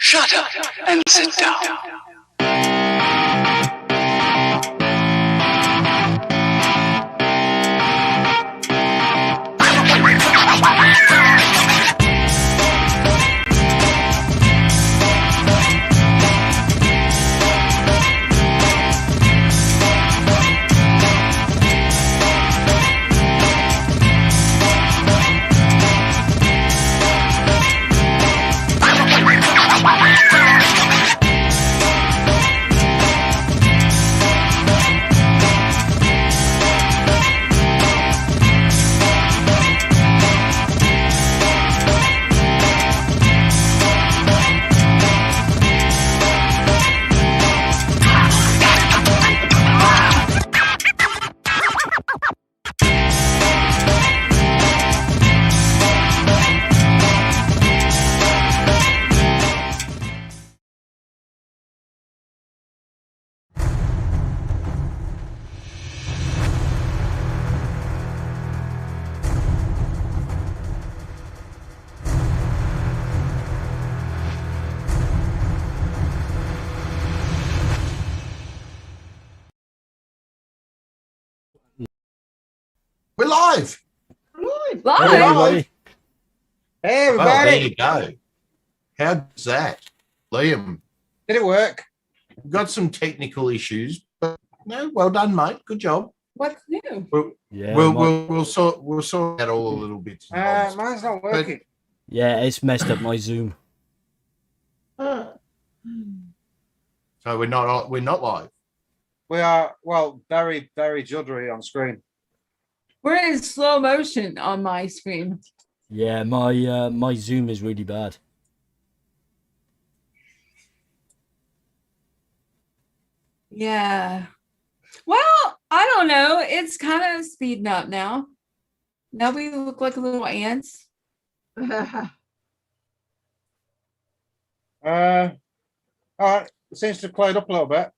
Shut up and sit down. We're live. Live. Hey, everybody. Hey, everybody. Oh, there you go. How's that? Liam. Did it work? We've got some technical issues, but no, well done, mate. Good job. What's new? We'll sort out all the little bits. And bobs. Mine's not working. Yeah, it's messed up my Zoom. So we're not live. We are, well, very, very juddery on screen. We're in slow motion on my screen. Yeah, my Zoom is really bad. Yeah. Well, I don't know. It's kind of speeding up now. Now we look like little ants. All right. It seems to have cleared up a little bit.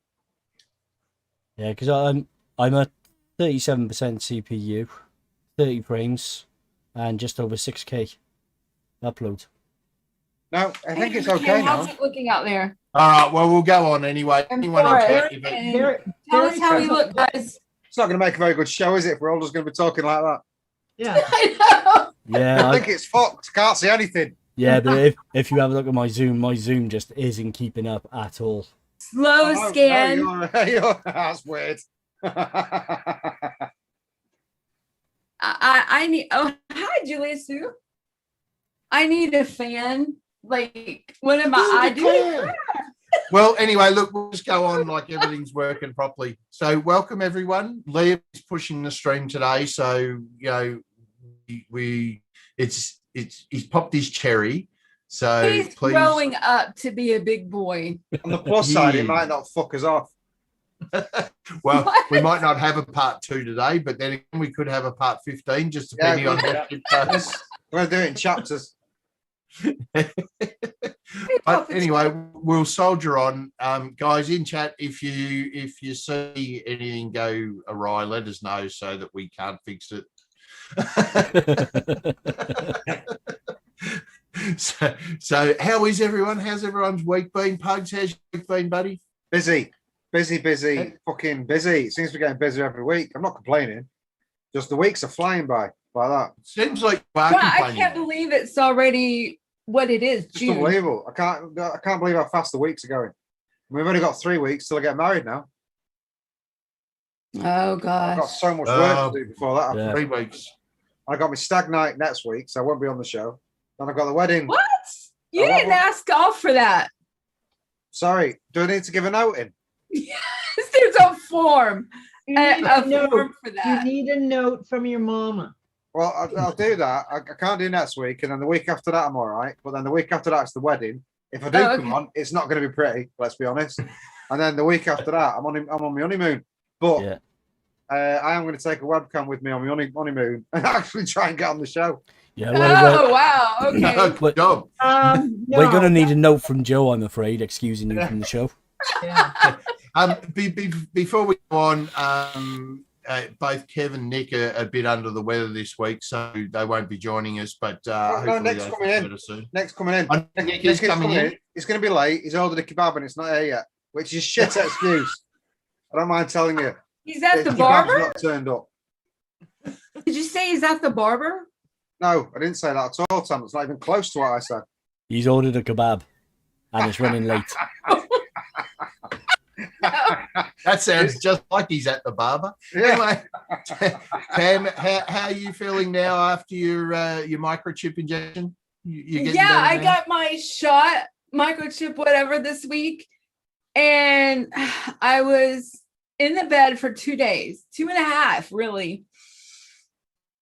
Yeah, because I'm at 37% CPU, 30 frames, and just over 6K upload. No, I think it's okay now. How's it looking out there? All right. Well, we'll go on anyway. Anyone else? Tell us how we look, guys. It's not going to make a very good show, is it? If we're all just going to be talking like that. Yeah. I know. Yeah, I think it's fucked. Can't see anything. Yeah, but if you have a look at my Zoom just isn't keeping up at all. Slow Oh, scan. That's weird. I need. Oh, hi, Julia Sue. I need a fan. Like, what am I doing? Well, anyway, look, we'll just go on like everything's working properly. So, welcome everyone. Liam is pushing the stream today, so you know he's popped his cherry. So He's please. growing up to be a big boy. On the plus side, it might not fuck us off. Well, What? we might not have a part 2 today, but then again, we could have a part 15, just depending on how it goes. We're going to do it in chapters. But anyway, we'll soldier on, guys. In chat, if you see anything go awry, let us know so that we can't fix it. So how is everyone? How's everyone's week been? Pugs, how's your week been, buddy? Busy, fucking busy. It seems to be getting busier every week. I'm not complaining. Just the weeks are flying by like that. Seems like you are Well, I complaining. can't believe it's already what it is. It's June. unbelievable. I can't believe how fast the weeks are going. We've only got 3 weeks till I get married now. Oh I've got gosh. so much work to do before that. Yeah. 3 weeks. I got my stag night next week, so I won't be on the show. Then I've got the wedding. What? You Oh, what- didn't ask off for that. Sorry, do I need to give a note in? Yes, there's a form. You need A a note. form for You that. need a note from your mama. Well, I'll do that. I can't do next week, and then the week after that, I'm all right. But then the week after that's the wedding. If I do Oh, okay. come on, it's not going to be pretty. Let's be honest. And then the week after that, I'm on my honeymoon. But Yeah. I am going to take a webcam with me on my honeymoon and actually try and get on the show. Yeah, Oh wow. Okay. Good job. we're going to need a note from Joe, I'm afraid, excusing you from the show. Yeah. Before we go on, both Kev and Nick are a bit under the weather this week, so they won't be joining us. But No, hopefully Nick's they coming feel in. better soon. Nick's coming in. I think Nick is coming in. He's going to be late. He's ordered a kebab and it's not here yet, which is shit excuse. I don't mind telling you. He's at the Kebab's barber? not turned up. Did you say he's at the barber? No, I didn't say that at all, Tom. It's not even close to what I said. He's ordered a kebab and it's running late. That sounds just like he's at the barber. Yeah. Anyway, Tam, how are you feeling now after your microchip injection? You getting better I now? got my shot, microchip, whatever, this week. And I was in the bed for 2 days, 2.5, really.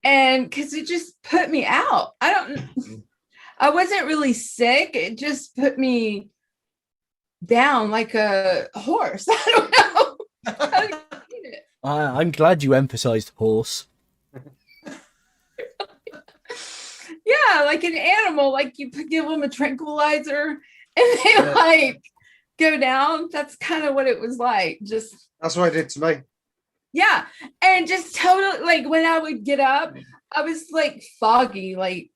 And because it just put me out. I wasn't really sick. It just put me down like a horse. I don't know. How do you explain it? I'm glad you emphasized horse. Yeah, like an animal, like you give them a tranquilizer and they like go down. That's kind of what it was like. Just That's what it did to me. yeah, and just totally like when I would get up, I was like foggy, like,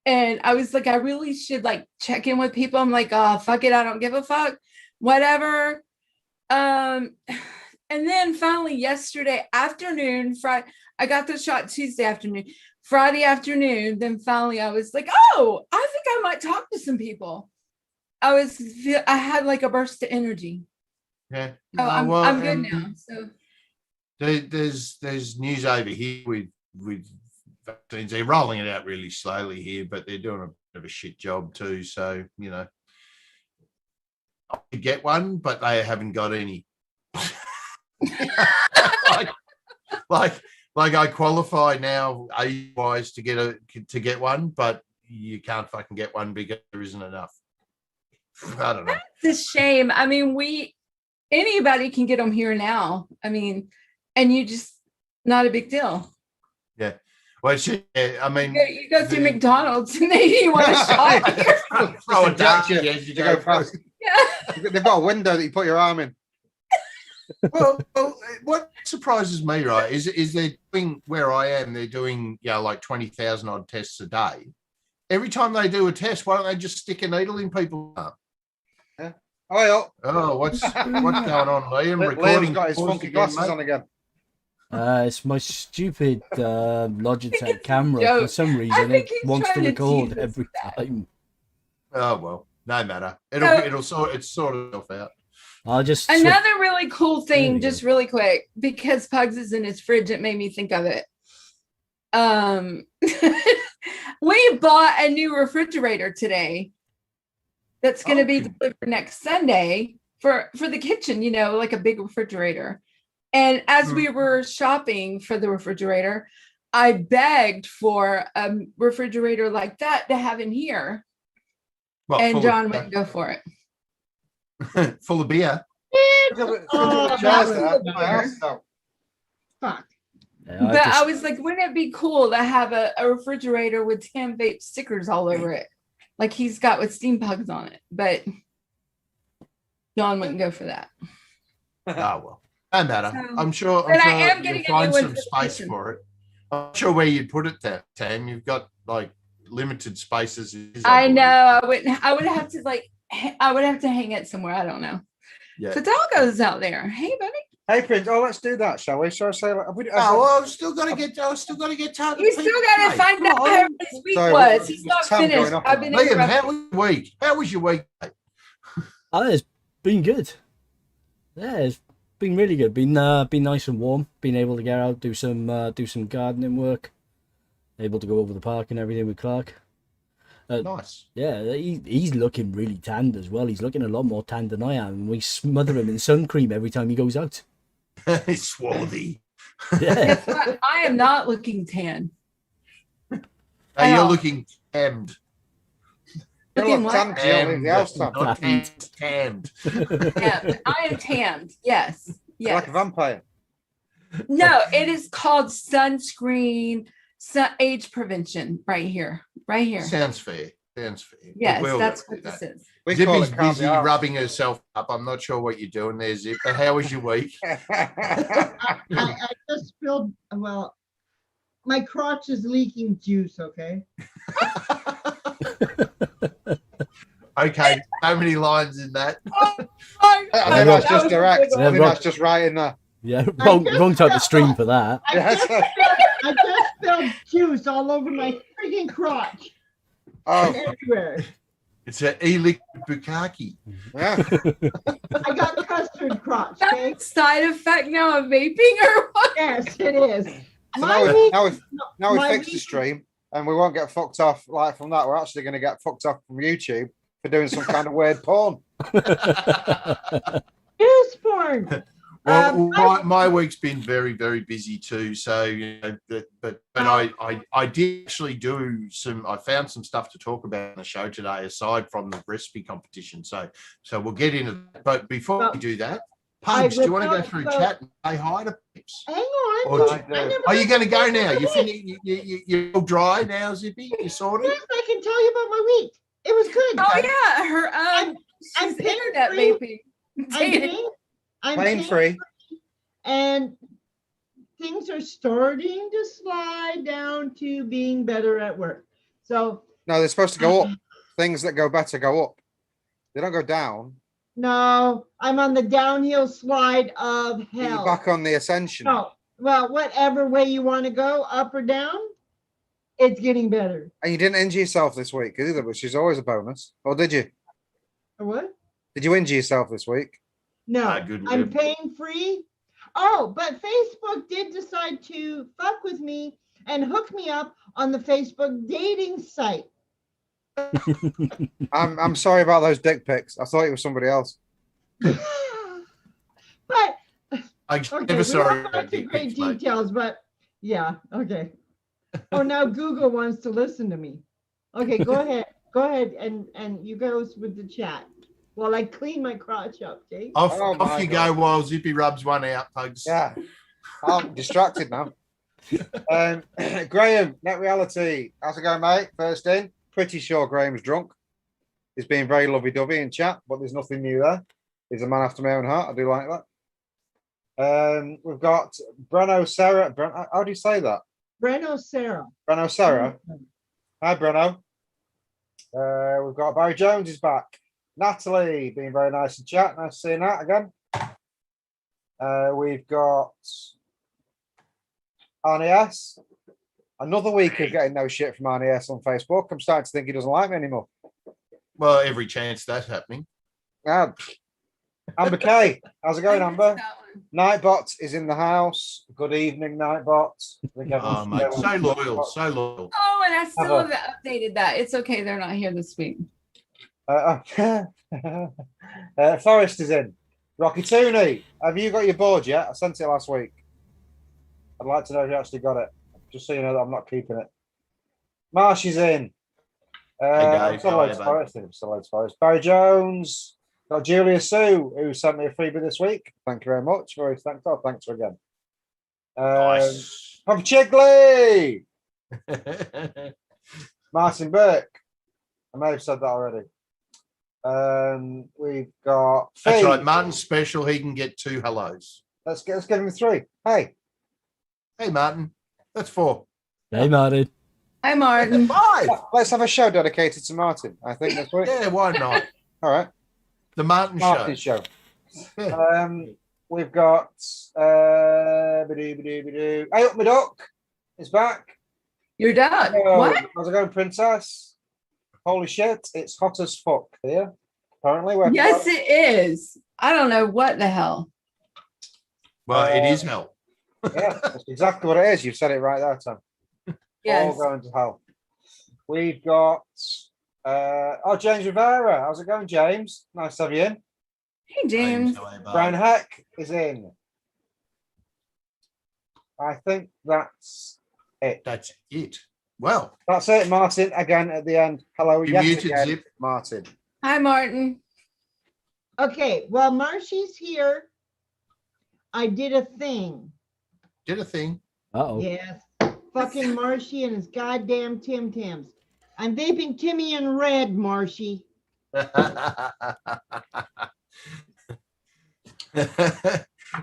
and I was like, I really should like check in with people. I'm like, oh fuck it, I don't give a fuck, whatever. And then finally yesterday afternoon, Friday, I got the shot Tuesday afternoon. Friday afternoon, then finally I was like, oh, I think I might talk to some people. I had like a burst of energy. Yeah. Oh, I'm good now. So there's news over here with vaccines. They're rolling it out really slowly here, but they're doing a bit of a shit job too. So, you know, I could get one, but they haven't got any. like I qualify now age-wise to get one, but you can't fucking get one because there isn't enough. I don't know. it's a shame. I mean, anybody can get them here now. I mean, and you just not a big deal. Yeah. Well, I mean, You go through McDonald's and you want a shot. throw a dart, Inject you yes, you to go go fast. Yeah. They've got a window that you put your arm in. well, what surprises me, right, is they're doing where I am. They're doing like 20,000 odd tests a day. Every time they do a test, why don't they just stick a needle in people's arm? Yeah. Oh, Oh, what's going on, Liam? yeah. Recording Liam's got his paused funky again, glasses mate. on again. It's my stupid Logitech camera. joke. For some I reason, think it he's wants to trying to record tease us every with that. time. Oh well, no matter. So- It'll sort itself out. I'll just Another really cool There thing, you just really quick, because Pugs is in his fridge, it made me think of it. We bought a new refrigerator today that's going to be delivered next Sunday for the kitchen, like a big refrigerator. And as we were shopping for the refrigerator, I begged for a refrigerator like that to have in here. Well, And full John of, wouldn't go for it. full of beer. Oh, Chairs that there. was My house, though. Fuck. Yeah, But I was like, wouldn't it be cool to have a refrigerator with Tam Vape stickers all over it? Like he's got with Steam Pugs on it. But John wouldn't go for that. Oh well, no matter. So- I'm sure. But I am you'll getting a find new one some for the space kitchen. for it. I'm not sure where you'd put it there, Tam. You've got like limited spaces. I know. I would have to hang it somewhere. I don't know. Yeah. The doggo's out there. Hey, buddy. Hey, Prince. Oh, let's do that, shall we? Shall I say? Have we, Oh, well, I've still got to get time. You still got to find out how everybody's week Sorry, was. He's not Tom going finished. off I've on been Liam, interrupted. how was your week? How was your week? Mate? It's been good. Yeah, it's been really good. Been nice and warm. Been able to get out, do some gardening work. Able to go over the park and everything with Clark. Nice. Yeah, he's looking really tanned as well. He's looking a lot more tanned than I am. And we smother him in sun cream every time he goes out. He's swarthy. Yeah. Guess what? I am not looking tan. Hey, you're Oh. looking tammed. You Looking look what? tan, Jill, the house, Tom. Not tammed. Yeah, I am tanned. Yes. You're like Yes. a vampire. No, it is called sunscreen, age prevention right here. Right here. Sounds fair. Sounds fair. Yes, We all that's gotta do what that. this is. We call Zippy's it can't busy be arsed. rubbing herself up. I'm not sure what you're doing there, Zip. But how was your week? I just spilled, well, my crotch is leaking juice, okay? Okay, so many lines in that. Oh, I think that's that just was a direct. good I one. think that's just right in there. Yeah, I wrong, just wrong type felt of stream like- for that. I Yes. just spilled juice all over my freaking crotch. Oh, Everywhere. It's an e-liquid bukkake. yeah. I got custard crotch, okay? That side effect now of vaping or what? Yes, it is. So My now, we, week- now we my fixed the week- stream and we won't get fucked off like from that. We're actually going to get fucked off from YouTube for doing some kind of weird porn. Juice porn. Well, my week's been very, very busy too. So, you know, but I did actually do some. I found some stuff to talk about on the show today, aside from the recipe competition. So we'll get into that. But before we do that, Pugs, do you want to go through chat and say hi to peeps? Hang on. Or I do. Are you going to go now? You're all dry now, Zippy. You sorted. Yes, I can tell you about my week. It was good. Oh yeah, her I'm she's pain internet free. vaping. I'm Pain free. and things are starting to slide down to being better at work. So No, they're supposed to go up. Things that go better go up. They don't go down. no, I'm on the downhill slide of You're hell. back on the ascension. No, well, whatever way you want to go, up or down, it's getting better. And you didn't injure yourself this week either, which is always a bonus. Or did you? Or what? Did you injure yourself this week? No, Good I'm rib. pain free. Oh, but Facebook did decide to fuck with me and hook me up on the Facebook dating site. I'm sorry about those dick pics. I thought it was somebody else. But I'm okay, never we sorry won't go about into dick great pics, mate. details, but yeah, okay. Oh, now Google wants to listen to me. Okay, go ahead, and you goes with the chat while I clean my crotch up. Okay. Oh Off my you God. go while Zippy rubs one out, Pugs. Yeah. I'm distracted now. Graham, Net Reality. How's it going, mate? First in. Pretty sure Graham's drunk. He's being very lovey-dovey in chat, but there's nothing new there. He's a man after my own heart. I do like that. We've got Breno Sarah. How do you say that? Breno Sarah. Breno Sarah. Hi, Breno. We've got Barry Jones is back. Natalie being very nice in chat. Nice seeing that again. We've got Arnie S. Another week of getting no shit from Arnie S on Facebook. I'm starting to think he doesn't like me anymore. Well, every chance that's happening. Yeah. Amber K. How's it going, Amber? That one. Nightbot is in the house. Good evening, Nightbot. I think Oh, everyone's- mate, so loyal, so loyal. Oh, and I still Have haven't updated that. It's okay, they're not here this week. Forrest is in. Rocky Tooney, have you got your board yet? I sent it last week. I'd like to know if you actually got it. Just so you know that I'm not keeping it. Marsh is in. Dave, Still how are loads you, Forrest. Barry Jones. Got Julia Sue, who sent me a freebie this week. Thank you very much. Very thankful. Thanks again. Nice. Papa Chigley. Martin Burke. I may have said that already. We've got That's Fee. right. Martin's special. He can get 2 hellos. Let's give him 3. Hey, Hey, Martin. That's 4. Hey, Martin. Hi, Martin. 5. let's have a show dedicated to Martin. I think that's right. Yeah, why not? All right, The Martin Martin show. show. We've got Hey Up My Duck is back. You're done. Oh, What? how's it going, Princess? Holy shit, it's hot as fuck here. Apparently, we're Yes, it is. I don't know what the hell. Well, it is hell. yeah, that's exactly what it is. You've said it right there, Tom. Yes. All going to hell. We've got James Rivera. How's it going, James? Nice to have you in. Hey, James. Brian Heck is in. I think that's it. That's it. Well, That's it, Martin. Again at the end. Hello, you yes muted, again, Zip. Martin. Hi, Martin. Okay, while Marshy's here, I did a thing. Did a thing. Uh-oh. Yes. Fucking Marshy and his goddamn Tim Tams. I'm vaping Timmy in red, Marshy.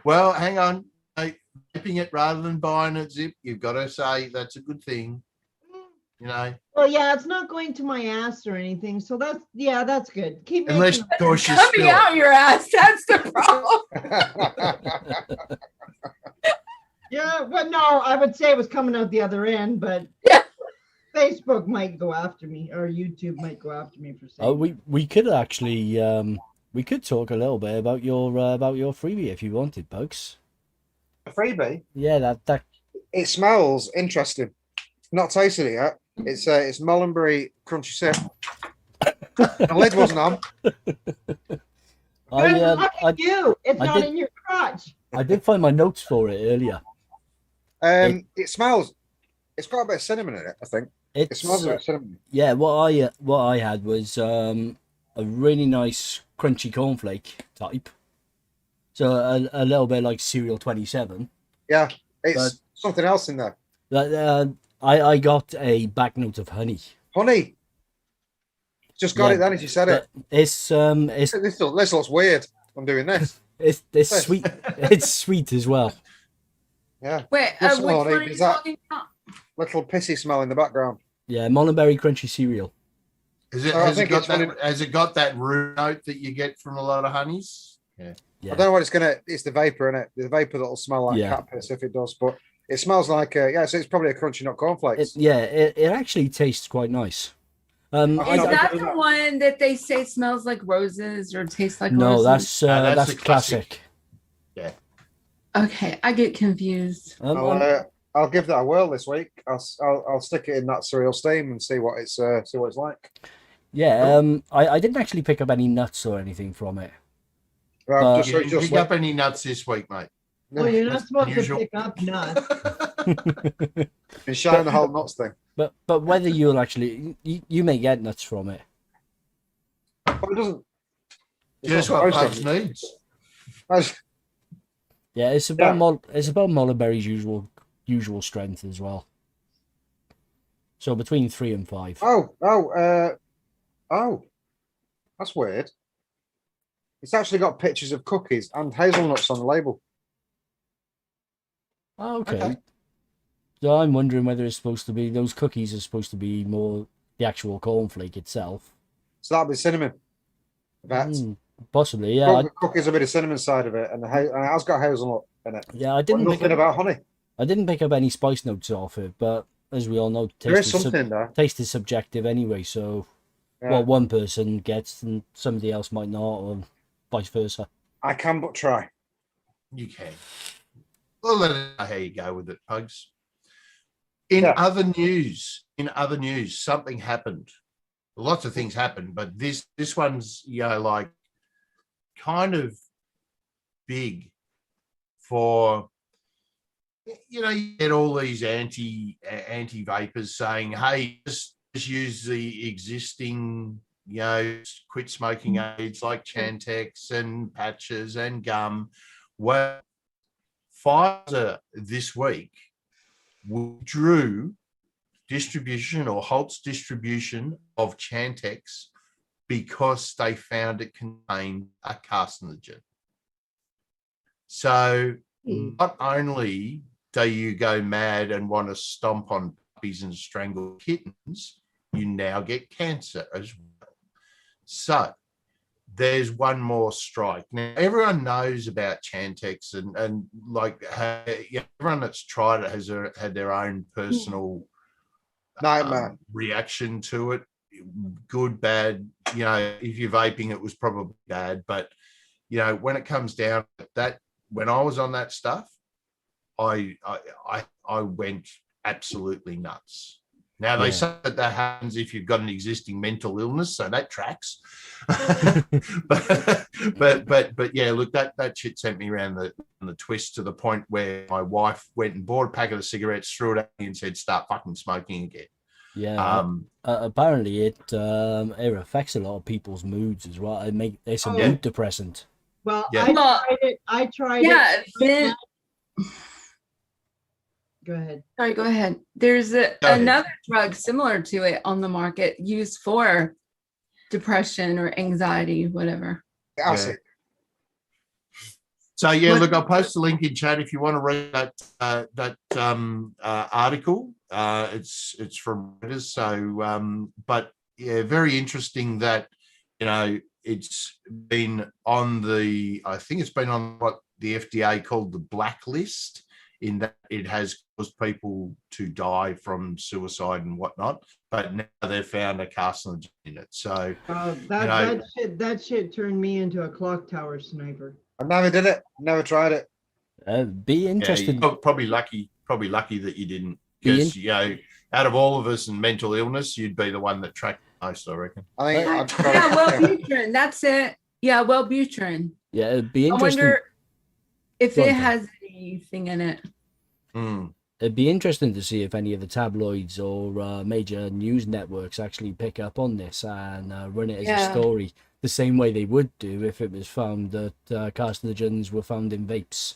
Well, hang on. Hey, vaping it rather than buying it, Zip, you've got to say that's a good thing. You know, Well, yeah, it's not going to my ass or anything, so that's good. Keep unless making. of course you Coming spill it. out your ass. That's the problem. Yeah, well, no, I would say it was coming out the other end, but Yeah. Facebook might go after me, or YouTube might go after me for saying. Oh, we could actually we could talk a little bit about your freebie if you wanted, Bugs. A freebie. Yeah, that It smells interesting. Not tasted it yet. It's Mullenberry crunchy sip. The lid wasn't on. Good luck at you. It's I not did- in your crotch. I did find my notes for it earlier. It smells. It's got a bit of cinnamon in it. I think it It's smells a bit of cinnamon. yeah. What I had was a really nice crunchy cornflake type. So a little bit like Cereal 27. Yeah, it's But- something else in there. I got a back note of honey. Honey. Just got Yeah, it then as you said it. But it's This looks weird. I'm doing this. it's sweet. It's sweet as well. Yeah. Wait, What's which the one honey? are you Is that- talking about? Little pissy smell in the background. Yeah, Mullenberry crunchy cereal. Is it, Oh, I has, it think got it's that, really- has it got that root note that you get from a lot of honeys? Yeah. Yeah. I don't know what it's gonna. It's the vapor in it. The vapor that'll smell like Yeah. cat piss if it does. But it smells like yeah. So it's probably a crunchy nut cornflakes. It actually tastes quite nice. I Is know, that but- the one that they say smells like roses or tastes like no, roses? that's that's the classic. classic. Okay, I get confused. I'll give that a whirl this week. I'll stick it in that cereal steam and see what it's like. Yeah, I didn't actually pick up any nuts or anything from it. Well, But- You didn't pick up any nuts this week, mate. Well, you're not That's supposed unusual. to pick up nuts. Been shining the whole nuts thing. But whether you'll actually you may get nuts from it. But it doesn't. it's Just not what supposed Pugs to. needs. That's- Yeah, it's about it's about Mullenberry's usual strength as well. So between 3 and 5. Oh, that's weird. It's actually got pictures of cookies and hazelnuts on the label. Oh, okay. Okay. So I'm wondering whether it's supposed to be those cookies are supposed to be more the actual cornflake itself. So that'd be cinnamon. That's Possibly, yeah. cookies a bit of cinnamon side of it, and it has got hazelnut in it. Yeah, I But didn't nothing about honey. I didn't pick up any spice notes off it, but as we all know, There is something there. taste is subjective anyway. So Yeah. what one person gets and somebody else might not, or vice versa. I can but try. You can. Well, let us know how you go with it, Pugs. In Yeah. other news, something happened. Lots of things happened, but this one's like kind of big for you get all these anti vapors saying, hey, just use the existing quit smoking aids like Chantix and patches and gum. Well, Pfizer this week withdrew distribution or halts distribution of Chantix because they found it contained a carcinogen. So not only do you go mad and want to stomp on puppies and strangle kittens, you now get cancer as well. So there's one more strike. Now, everyone knows about Chantix and like everyone that's tried it has had their own personal Nightmare. reaction to it. Good, bad. If you're vaping, it was probably bad. But when it comes down to that, when I was on that stuff, I went absolutely nuts. Now they say that happens if you've got an existing mental illness, so that tracks. but yeah, look, that shit sent me around the twist to the point where my wife went and bought a packet of cigarettes, threw it at me, and said, "Start fucking smoking again." Yeah. Apparently, it affects a lot of people's moods as well. It's a mood depressant. Well, I Yeah. tried it. I tried it. Yeah, then, Go ahead. Sorry, go ahead. There's ahead. another drug similar to it on the market used for depression or anxiety, whatever. Acid. So yeah, What- look, I'll post a link in chat if you want to read that article. It's from Reuters. So, but yeah, very interesting that it's been on I think it's been on what the FDA called the blacklist, in that it has caused people to die from suicide and whatnot. But now they've found a carcinogen in it. So That shit turned me into a clock tower sniper. I never did it. Never tried it. Be yeah, interesting. you're probably lucky that you didn't, because out of all of us in mental illness, you'd be the one that tracked most, I reckon. I think I'd try Yeah, it. Wellbutrin. That's it. Yeah, Wellbutrin. Yeah, it'd be I interesting. wonder if Go on, it Tom. has anything in it. It'd be interesting to see if any of the tabloids or major news networks actually pick up on this and run it as a story, the same way they would do if it was found that carcinogens were found in vapes.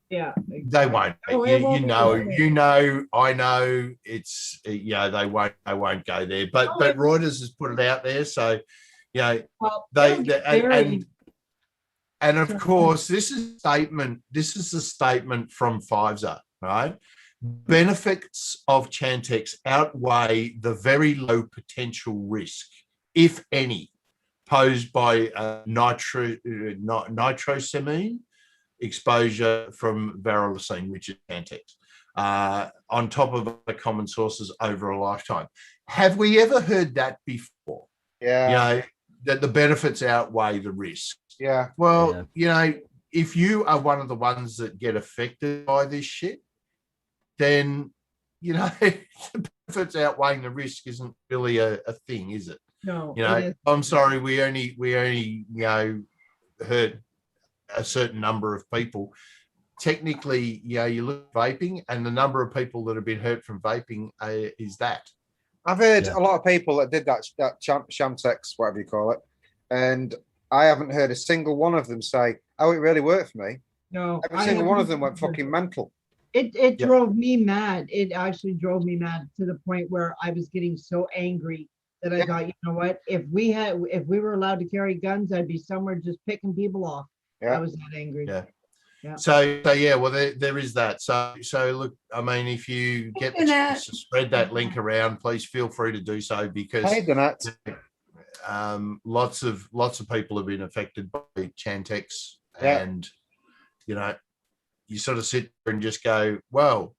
Yeah. They won't. Oh, it won't be. I know. It's they won't go there. But Oh, Reuters has put it out there, so Well, and of course this is a statement. This is a statement from Pfizer, right? Benefits of Chantix outweigh the very low potential risk, if any, posed by nitrosamine exposure from varenicline, which is Chantix, on top of other common sources over a lifetime. Have we ever heard that before? Yeah. That the benefits outweigh the risk. Yeah. Well, if you are one of the ones that get affected by this shit, then the benefits outweighing the risk isn't really a thing, is it? No. I'm sorry, we only hurt a certain number of people. Technically, you look at vaping, and the number of people that have been hurt from vaping is that. I've heard a lot of people that did that Shamtex, whatever you call it, and I haven't heard a single one of them say, "Oh, it really worked for me." No. Every single one of them went fucking mental. It drove me mad. It actually drove me mad to the point where I was getting so angry that I thought, you know what? If we were allowed to carry guns, I'd be somewhere just picking people off. Yeah. I was that angry. Yeah. Yeah. So yeah, well there is that. So look, I mean, if you get the chance to spread that link around, please feel free to do so, because lots of people have been affected by Chantix, and you sort of sit there and just go, well,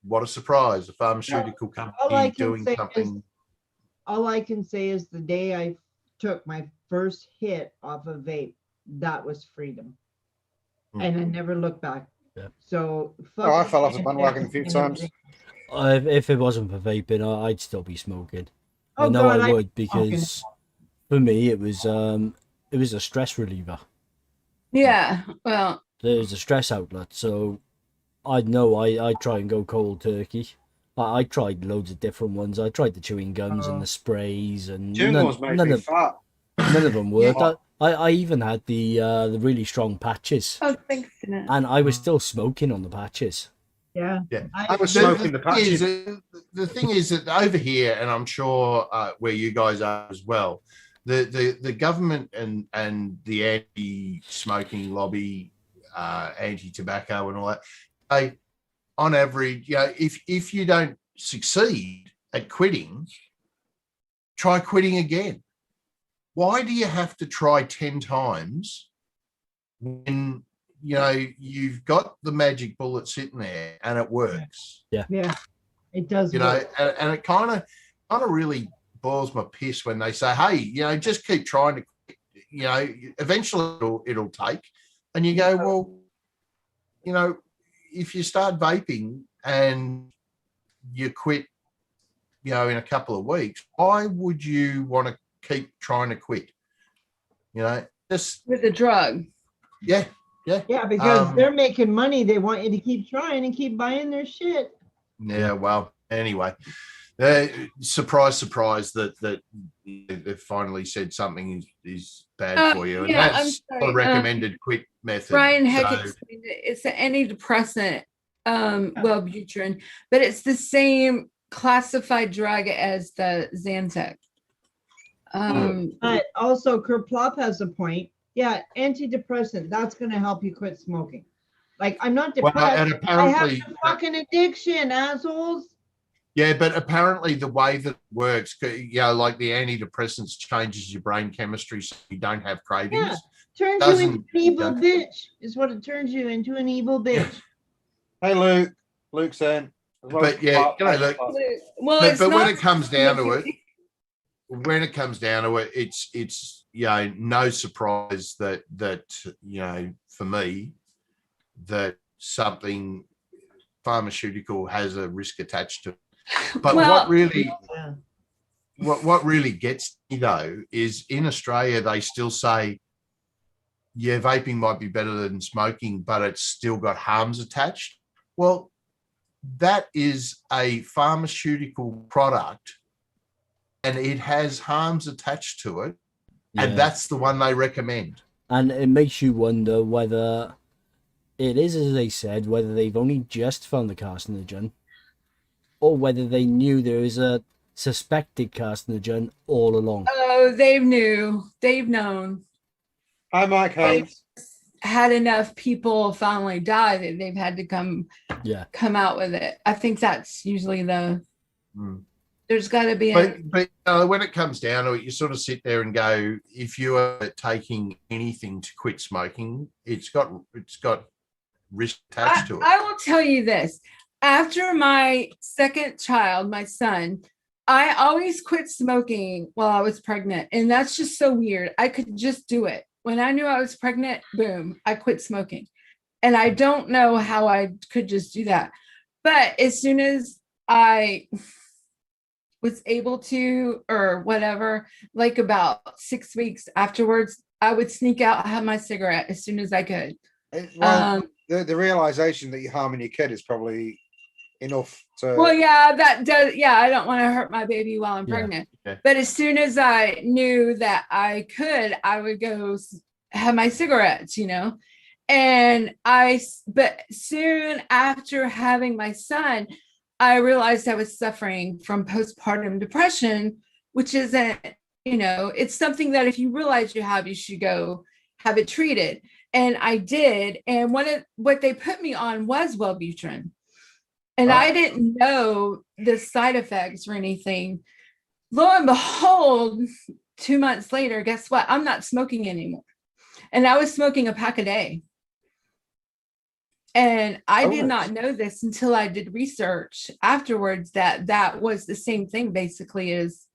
what a surprise, a pharmaceutical company doing something. All I can say is the day I took my first hit off a vape, that was freedom. And I never looked back. Yeah. So I fell off the bandwagon a few times. If it wasn't for vaping, I'd still be smoking. Oh, I know God, I would, because for me it was a stress reliever. Yeah, well, There's a stress outlet, so I know I try and go cold turkey. I tried loads of different ones. I tried the chewing gums and the sprays, and Chewing gums made me fat. none of them worked. I even had the really strong patches, thanks. and I was still smoking on the patches. Yeah. I was smoking the patches. The thing is that over here, and I'm sure where you guys are as well, the government and the anti-smoking lobby, anti-tobacco and all that, they, on average, if you don't succeed at quitting, try quitting again. Why do you have to try 10 times when you've got the magic bullet sitting there and it works? Yeah, it does. And it kind of really boils my piss when they say, hey, just keep trying to quit. Eventually it'll take. And you go, well, if you start vaping and you quit, in a couple of weeks, why would you want to keep trying to quit? Just With a drug. Yeah, because they're making money. They want you to keep trying and keep buying their shit. Yeah, well, anyway, surprise that they've finally said something is bad for you, and that's the recommended quit method. Brian Heck explained it. It's an antidepressant Wellbutrin, but it's the same classified drug as the Zantac. But also, Kerplop has a point. Yeah, antidepressant, that's going to help you quit smoking. Like, I'm not Well, depressed. and I have apparently, a fucking addiction, assholes. yeah, but apparently the way that it works, like the antidepressants changes your brain chemistry so you don't have cravings. Yeah, turns you into an evil bitch, is what it turns you into, an evil bitch. Hey, Luke. Luke's in. But yeah, look. Well, But when it comes down to it, it's no surprise that for me that something pharmaceutical has a risk attached to it. But what really gets me though is in Australia they still say, yeah, vaping might be better than smoking, but it's still got harms attached. Well, that is a pharmaceutical product and it has harms attached to it. Yeah. And that's the one they recommend. And it makes you wonder whether it is, as they said, whether they've only just found the carcinogen or whether they knew there was a suspected carcinogen all along. Oh, they knew. They've known. Hi, Mike Haynes. Had enough people finally die that they've had to come out with it. I think that's usually there's got to be but when it comes down to it, you sort of sit there and go, if you are taking anything to quit smoking, it's got risk attached to it. I will tell you this, after my second child, my son, I always quit smoking while I was pregnant, and that's just so weird. I could just do it. When I knew I was pregnant, boom, I quit smoking. And I don't know how I could just do that. But as soon as I was able to, or whatever, like about 6 weeks afterwards, I would sneak out, have my cigarette as soon as I could. Well, the realization that you're harming your kid is probably enough to... Well, yeah, that does. Yeah, I don't want to hurt my baby while I'm pregnant. Okay. But as soon as I knew that I could, I would go have my cigarettes, but soon after having my son, I realized I was suffering from postpartum depression, which isn't, it's something that if you realize you have, you should go have it treated. And I did. And what they put me on was Wellbutrin. And I didn't know the side effects or anything. Lo and behold, 2 months later, guess what? I'm not smoking anymore. And I was smoking a pack a day. And I did not know this until I did research afterwards that was the same thing basically as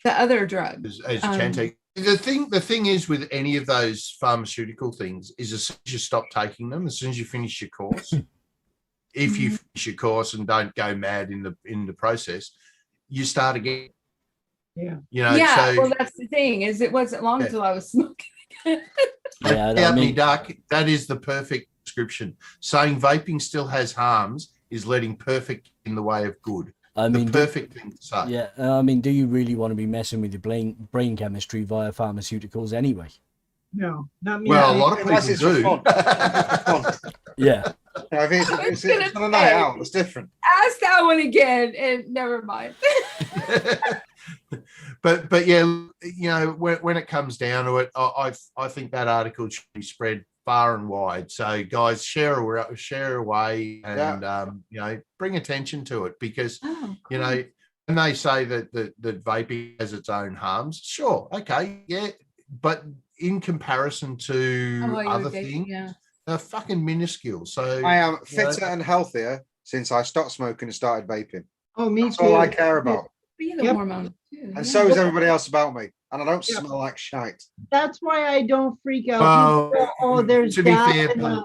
the other drug. As Chantec. The thing is with any of those pharmaceutical things is as soon as you stop taking them, as soon as you finish your course, if you finish your course and don't go mad in the process, you start again. Yeah. Well, that's the thing, is it wasn't long until I was smoking. Duck, that is the perfect description. Saying vaping still has harms is letting perfect in the way of good. The perfect thing to say. Yeah, do you really want to be messing with your brain chemistry via pharmaceuticals anyway? No, not me. Well, a lot of people do. Yeah. If it's on a night out, it's different. Ask that one again, and never mind. But yeah, when it comes down to it, I think that article should be spread far and wide. So guys, share away, and bring attention to it, because when they say that vaping has its own harms, sure, okay, yeah, but in comparison to other things, they're fucking minuscule. So I am fitter and healthier since I stopped smoking and started vaping. Oh, me That's too. all I care about. Hormone too. And so is everybody else about me. And I don't smell like shite. That's why I don't freak out. Well, there's to be that. fair,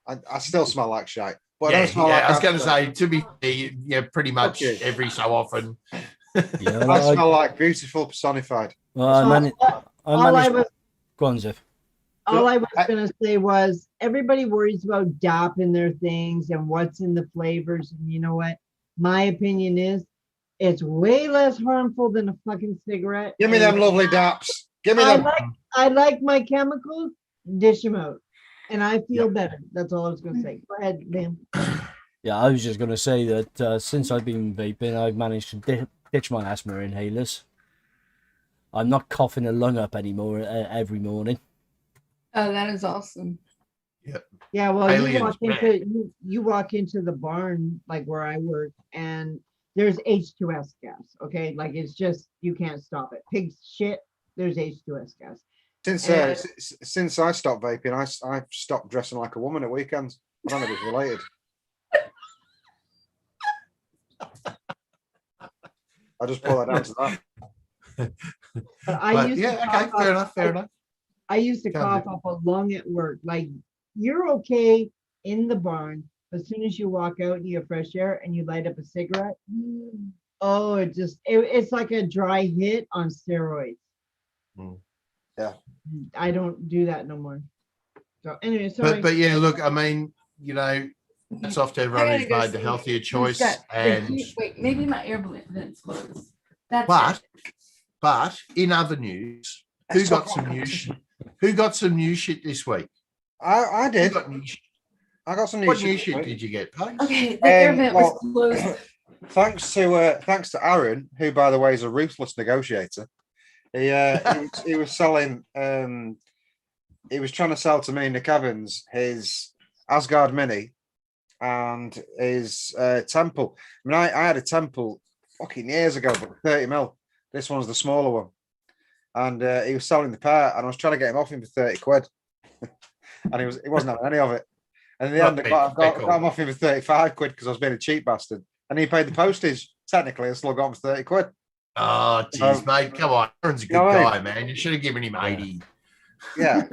I still smell like shite. But yeah, I don't smell like I was going to say, to be fair, pretty much every so often. I smell like beautiful personified. Well, Go on, Ziv. All I was going to say was everybody worries about DAP in their things and what's in the flavors. And you know what? My opinion is it's way less harmful than a fucking cigarette. Give me them lovely DAPs. Give me them. I like my chemicals. Dish them out. and I feel better. That's all I was going to say. Go ahead, Liam. Yeah, I was just going to say that since I've been vaping, I've managed to ditch my asthma inhalers. I'm not coughing a lung up anymore every morning. Oh, that is awesome. Yeah, well, Aliens, you walk into the barn like where I work, and there's H2S gas. Okay, like it's just you can't stop it. Pigs shit. There's H2S gas. Since I stopped vaping, I've stopped dressing like a woman at weekends. I don't know if it's related. I just pull that down to that. Fair enough. I used to cough up a lung at work. Like you're okay in the barn, but as soon as you walk out and you have fresh air and you light up a cigarette, oh, it's like a dry hit on steroids. Yeah, I don't do that no more. So anyway, sorry. But yeah, look, I mean, you know, it's off to everyone who's made the healthier choice. And wait, maybe my earbuds closed. That's but in other news, who got some new shit this week? I did. I got some new What shit. new shit did you get, Paige? okay. The air vent was closed. Thanks to Aaron, who by the way is a ruthless negotiator. He was selling. He was trying to sell to me, Nick Evans, his Asgard Mini and his Temple. I mean, I had a Temple fucking years ago, but 30 mil. This one's the smaller one, and he was selling the pair, and I was trying to get him off him for 30 quid, and he wasn't having any of it. And in the end, I got him off him for 35 quid because I was being a cheap bastard, and he paid the postage. Technically, I still got him for 30 quid. Oh, jeez, mate, come on. Aaron's a good guy, man. You should have given him 80. Yeah.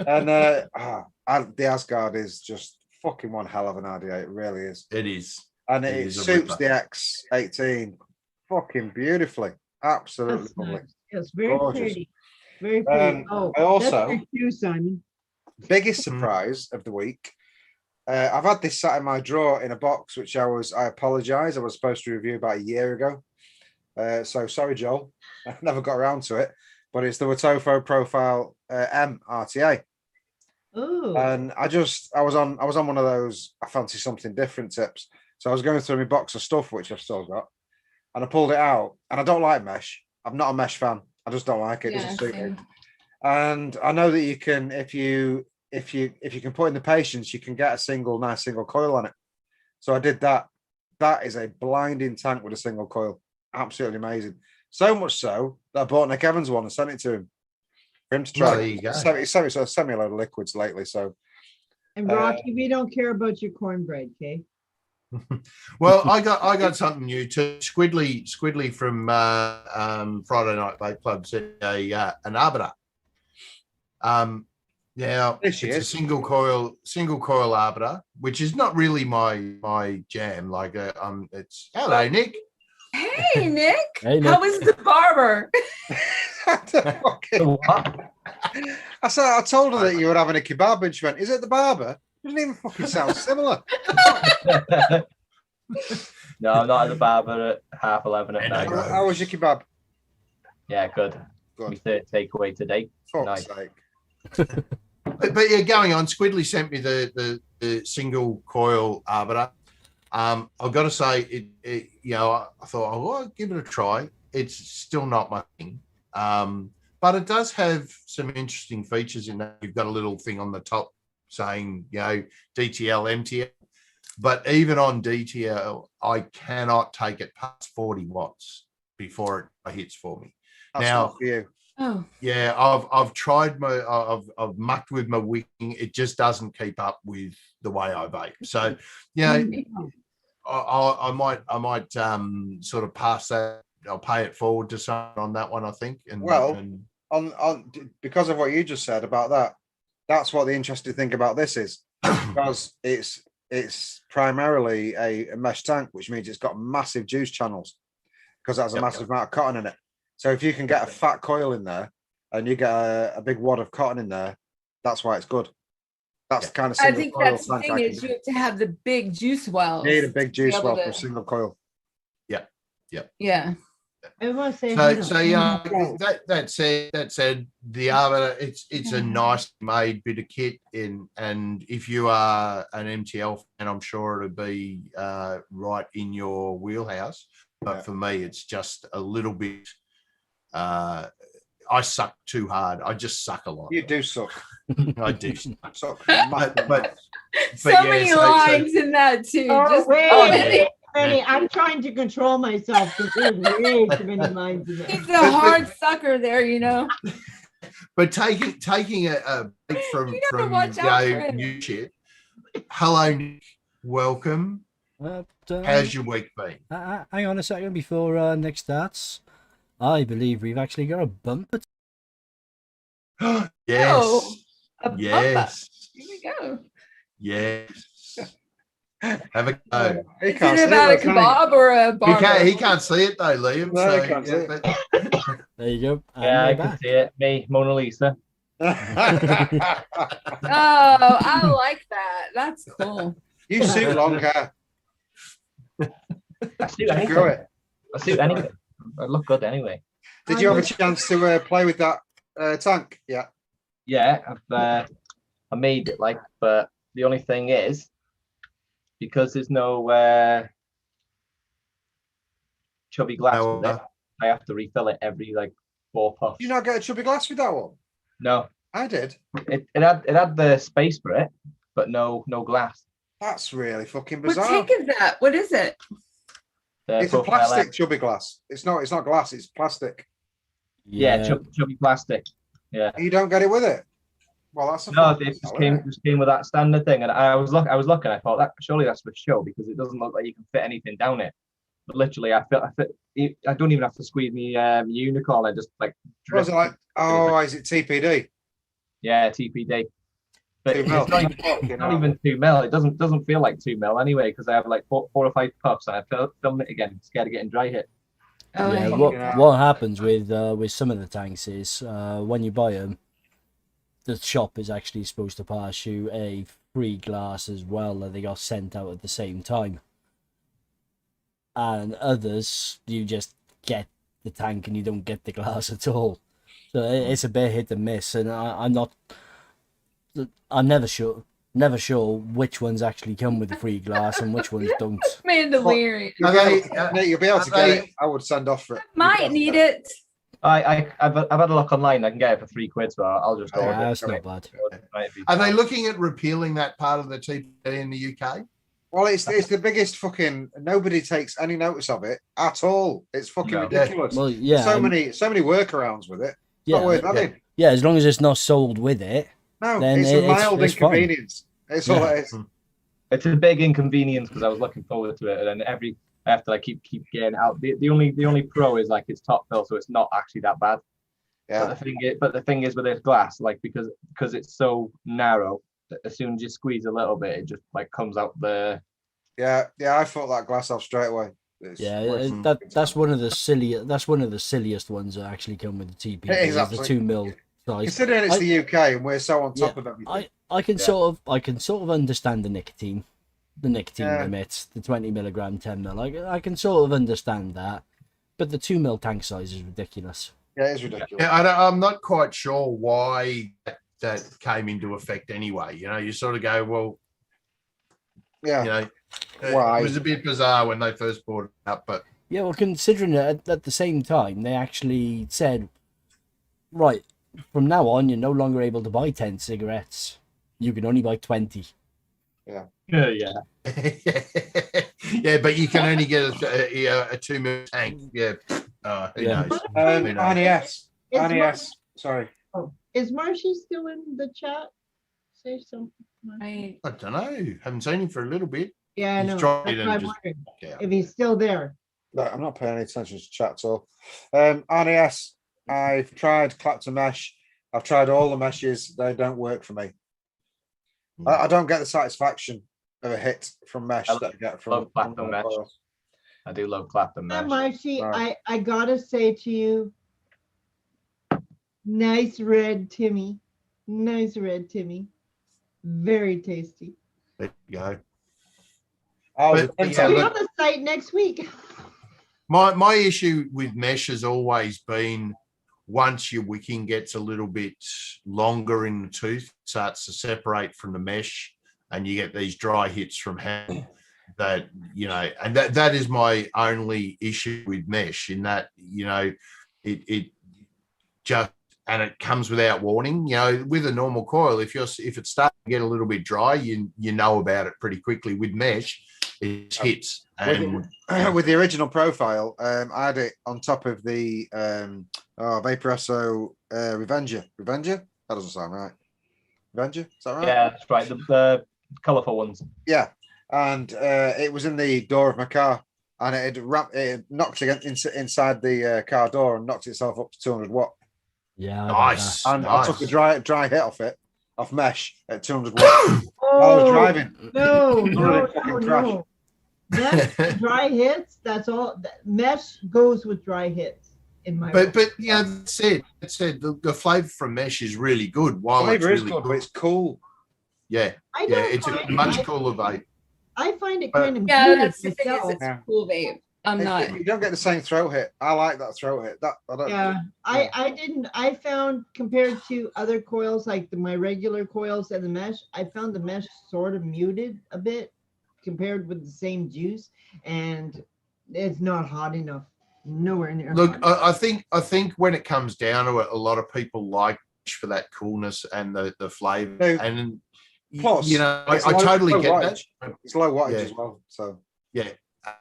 And the Asgard is just fucking one hell of an idea. It really is. It is. And it suits the X18 fucking beautifully. Absolutely lovely. Nice. It's very Gorgeous. pretty. Very pretty. I also that's you, Simon. biggest surprise of the week. I've had this sat in my drawer in a box, which I apologize. I was supposed to review about a year ago. So sorry, Joel. I never got around to it. But it's the Watofo Profile M RTA. Oh. And I was on one of those I fancy something different tips. So I was going through my box of stuff, which I've still got, and I pulled it out. And I don't like mesh. I'm not a mesh fan. I just don't like it. It doesn't suit me. And I know that you can, if you can put in the patience, you can get a nice single coil on it. So I did that. That is a blinding tank with a single coil. Absolutely amazing. So much so that I bought Nick Evans one and sent it to him for him to try. Well, there you go. He sent me a load of liquids lately. So, And Rocky, we don't care about your cornbread, okay? Well, I got something new too. Squidly from Friday Night Vape Club sent an arbiter. Now it's a single coil arbiter, which is not really my jam. Like it's hello Nick. Hey Nick. Hey, Nick. How is the barber? I told her that you were having a kebab, and she went, "Is it the barber?" Doesn't even fucking sound similar. No, I'm not at the barber at 11:30 at night. How was your kebab? Yeah, good. My third takeaway today. Fuck's Nice. sake. But yeah, going on, Squidly sent me the single coil arbiter. I've got to say, it I thought, I'll give it a try. It's still not my thing. But it does have some interesting features in that. You've got a little thing on the top saying, DTL, MTL. But even on DTL, I cannot take it past 40 watts before it hits for me. That's now, not for you. Oh. Yeah, I've tried I've mucked with my wicking. It just doesn't keep up with the way I vape. So, I might sort of pass that. I'll pay it forward to someone on that one, I think. And on because of what you just said about that, that's what the interesting thing about this is, because it's primarily a mesh tank, which means it's got massive juice channels because it has a massive amount of cotton in it. So if you can get a fat coil in there and you get a big wad of cotton in there, that's why it's good. That's the kind of I think that's the thing is you have to have the big juice wells. You need a big juice well for a single coil. Yeah. Yeah. I want to say hi to So yeah, that said, the other it's a nice made bit of kit and if you are an MTL fan, I'm sure it'll be right in your wheelhouse. But for me, it's just a little bit. I suck too hard. I just suck a lot. You do suck. I do. Suck. But So yeah, many lines in that too. Oh, Just wait. Benny, I'm trying to control myself because there's way too many lines in he's there. a hard sucker there, you know. But taking a break from You gotta watch out for him. new shit. Hello, Nick. Welcome. How's your week been? Hang on a second before Nick starts. I believe we've actually got a bumper. Yes. Oh, a bumper. Yes. Here we go. Yes. Have a go. He Is can't it see about a it, can kebab or a barber? He can't see it though, Liam. No, So he can't see it. but- There you go. And Yeah, we're I can back. see it. Me, Mona Lisa. he? Oh, I like that. That's cool. You suit long hair. I suit Grow anything. it. I suit anything. I look good anyway. Did you have a chance to play with that tank? Yeah. Yeah, I made it but the only thing is, because there's no chubby glass with it, I have to refill it every 4 puffs. Did you not get a chubby glass with that one? No, I did. it had the space for it, but no glass. That's really fucking What bizarre. tank is that? What is it? The It's a Profile plastic X. chubby glass. It's not glass, it's plastic. Yeah, chubby plastic. Yeah. You don't get it with it. Well, that's a No, fucking it just sell, came isn't it? just came with that standard thing, and I was looking. I thought that surely that's for show because it doesn't look like you can fit anything down it. But literally, I don't even have to squeeze me unicorn. I just Was it like, is it TPD? yeah, TPD. But 2 it's mil. not even, Fucking not hell. even 2 mil. It doesn't feel like 2 mil anyway because I have 4 or 5 puffs and I film it again. Scared of getting dry hit. Oh, Yeah, I what hate that. what happens with some of the tanks is when you buy them, the shop is actually supposed to pass you a free glass as well that they got sent out at the same time. And others, you just get the tank and you don't get the glass at all. So it's a bit hit and miss, and I'm never sure which ones actually come with the free glass and which ones don't. Mandalorian. You'll be able, you'll be able to Are get they- it. I would send off for it. Might need it. I've had a look online. I can get it for £3, so I'll just go. Oh, with it. That's not bad. Are they looking at repealing that part of the TPD in the UK? Well, it's the biggest fucking. Nobody takes any notice of it at all. It's fucking No. ridiculous. Well, yeah, so many workarounds with it. yeah, Not worth having. yeah. As long as it's not sold with it, No, Then it's a it's mild fine. inconvenience. It's all it is. It's a big inconvenience because I was looking forward to it, and I have to keep getting out. The only pro is it's top fill, so it's not actually that bad. Yeah. But the thing is with this glass, because it's so narrow, that as soon as you squeeze a little bit, it just comes out the. Yeah. I thought that glass off straight away. It's yeah, worse than that's one of the silliest ones that actually come with the TP. It is is the absolutely- 2 mil size. Considering it's I- the UK and we're so on top of everything. I can sort of understand the nicotine Yeah. limits, the 20 milligram, 10 mil. I can sort of understand that, but the 2 mil tank size is ridiculous. Yeah, it's ridiculous. Yeah, I'm not quite sure why that came into effect anyway. You sort of go, well, Yeah. it was a bit bizarre when they first brought it up, but Yeah, well, considering that at the same time they actually said, right, from now on you're no longer able to buy 10 cigarettes. You can only buy 20. Yeah. yeah, but you can only get a 2 mil tank. Yeah, who Yeah. knows? Who knows? NES. Is NES. Sorry. Is Marshy still in the chat? Say something. I I don't know. Haven't seen him for a little bit. Yeah, I He's know. dropped That's it why and I'm just- wondering Yeah. if he's still there. No, I'm not paying any attention to chat at all. NES. I've tried Clapton mesh. I've tried all the meshes. They don't work for me. I don't get the satisfaction of a hit from mesh I that I get from love Clapton mesh. I do love Clapton Yeah, mesh. Marshy, Right. I gotta say to you, nice red Timmy. Nice red Timmy. Very tasty. There you go. Oh, But, the yeah, Be look- on the site next week. My issue with mesh has always been once your wicking gets a little bit longer in the tooth, it starts to separate from the mesh, and you get these dry hits from hand. That, you know, and that is my only issue with mesh, in that, you know, it just, and it comes without warning. You know, with a normal coil, if it's starting to get a little bit dry, you know about it pretty quickly. With mesh, it hits. And with the original profile, I had it on top of the Vaporesso Revenger. Revenger? That doesn't sound right. Revenger? Is that right? Yeah, that's right. The colourful ones. Yeah. And it was in the door of my car, and it knocked against inside the car door and knocked itself up to 200 watt. Yeah, nice. And nice. I took a dry hit off mesh at 200 watt. I was driving. No. Mesh, dry hits. That's all. Mesh goes with dry hits. In my but you know, that said the flavor from mesh is really good. While it's really good, but it's cool. Yeah, it's a much cooler vape. I find it kind of that's the thing, is it's cool vape. You don't get the same throat hit. I like that throat hit. I found, compared to other coils like my regular coils and the mesh, I found the mesh sort of muted a bit compared with the same juice, and it's not hot enough. Nowhere near. Look, I think when it comes down to it, a lot of people like for that coolness and the flavor. And plus, you know, I totally get wattage. that. It's low wattage as well. So yeah.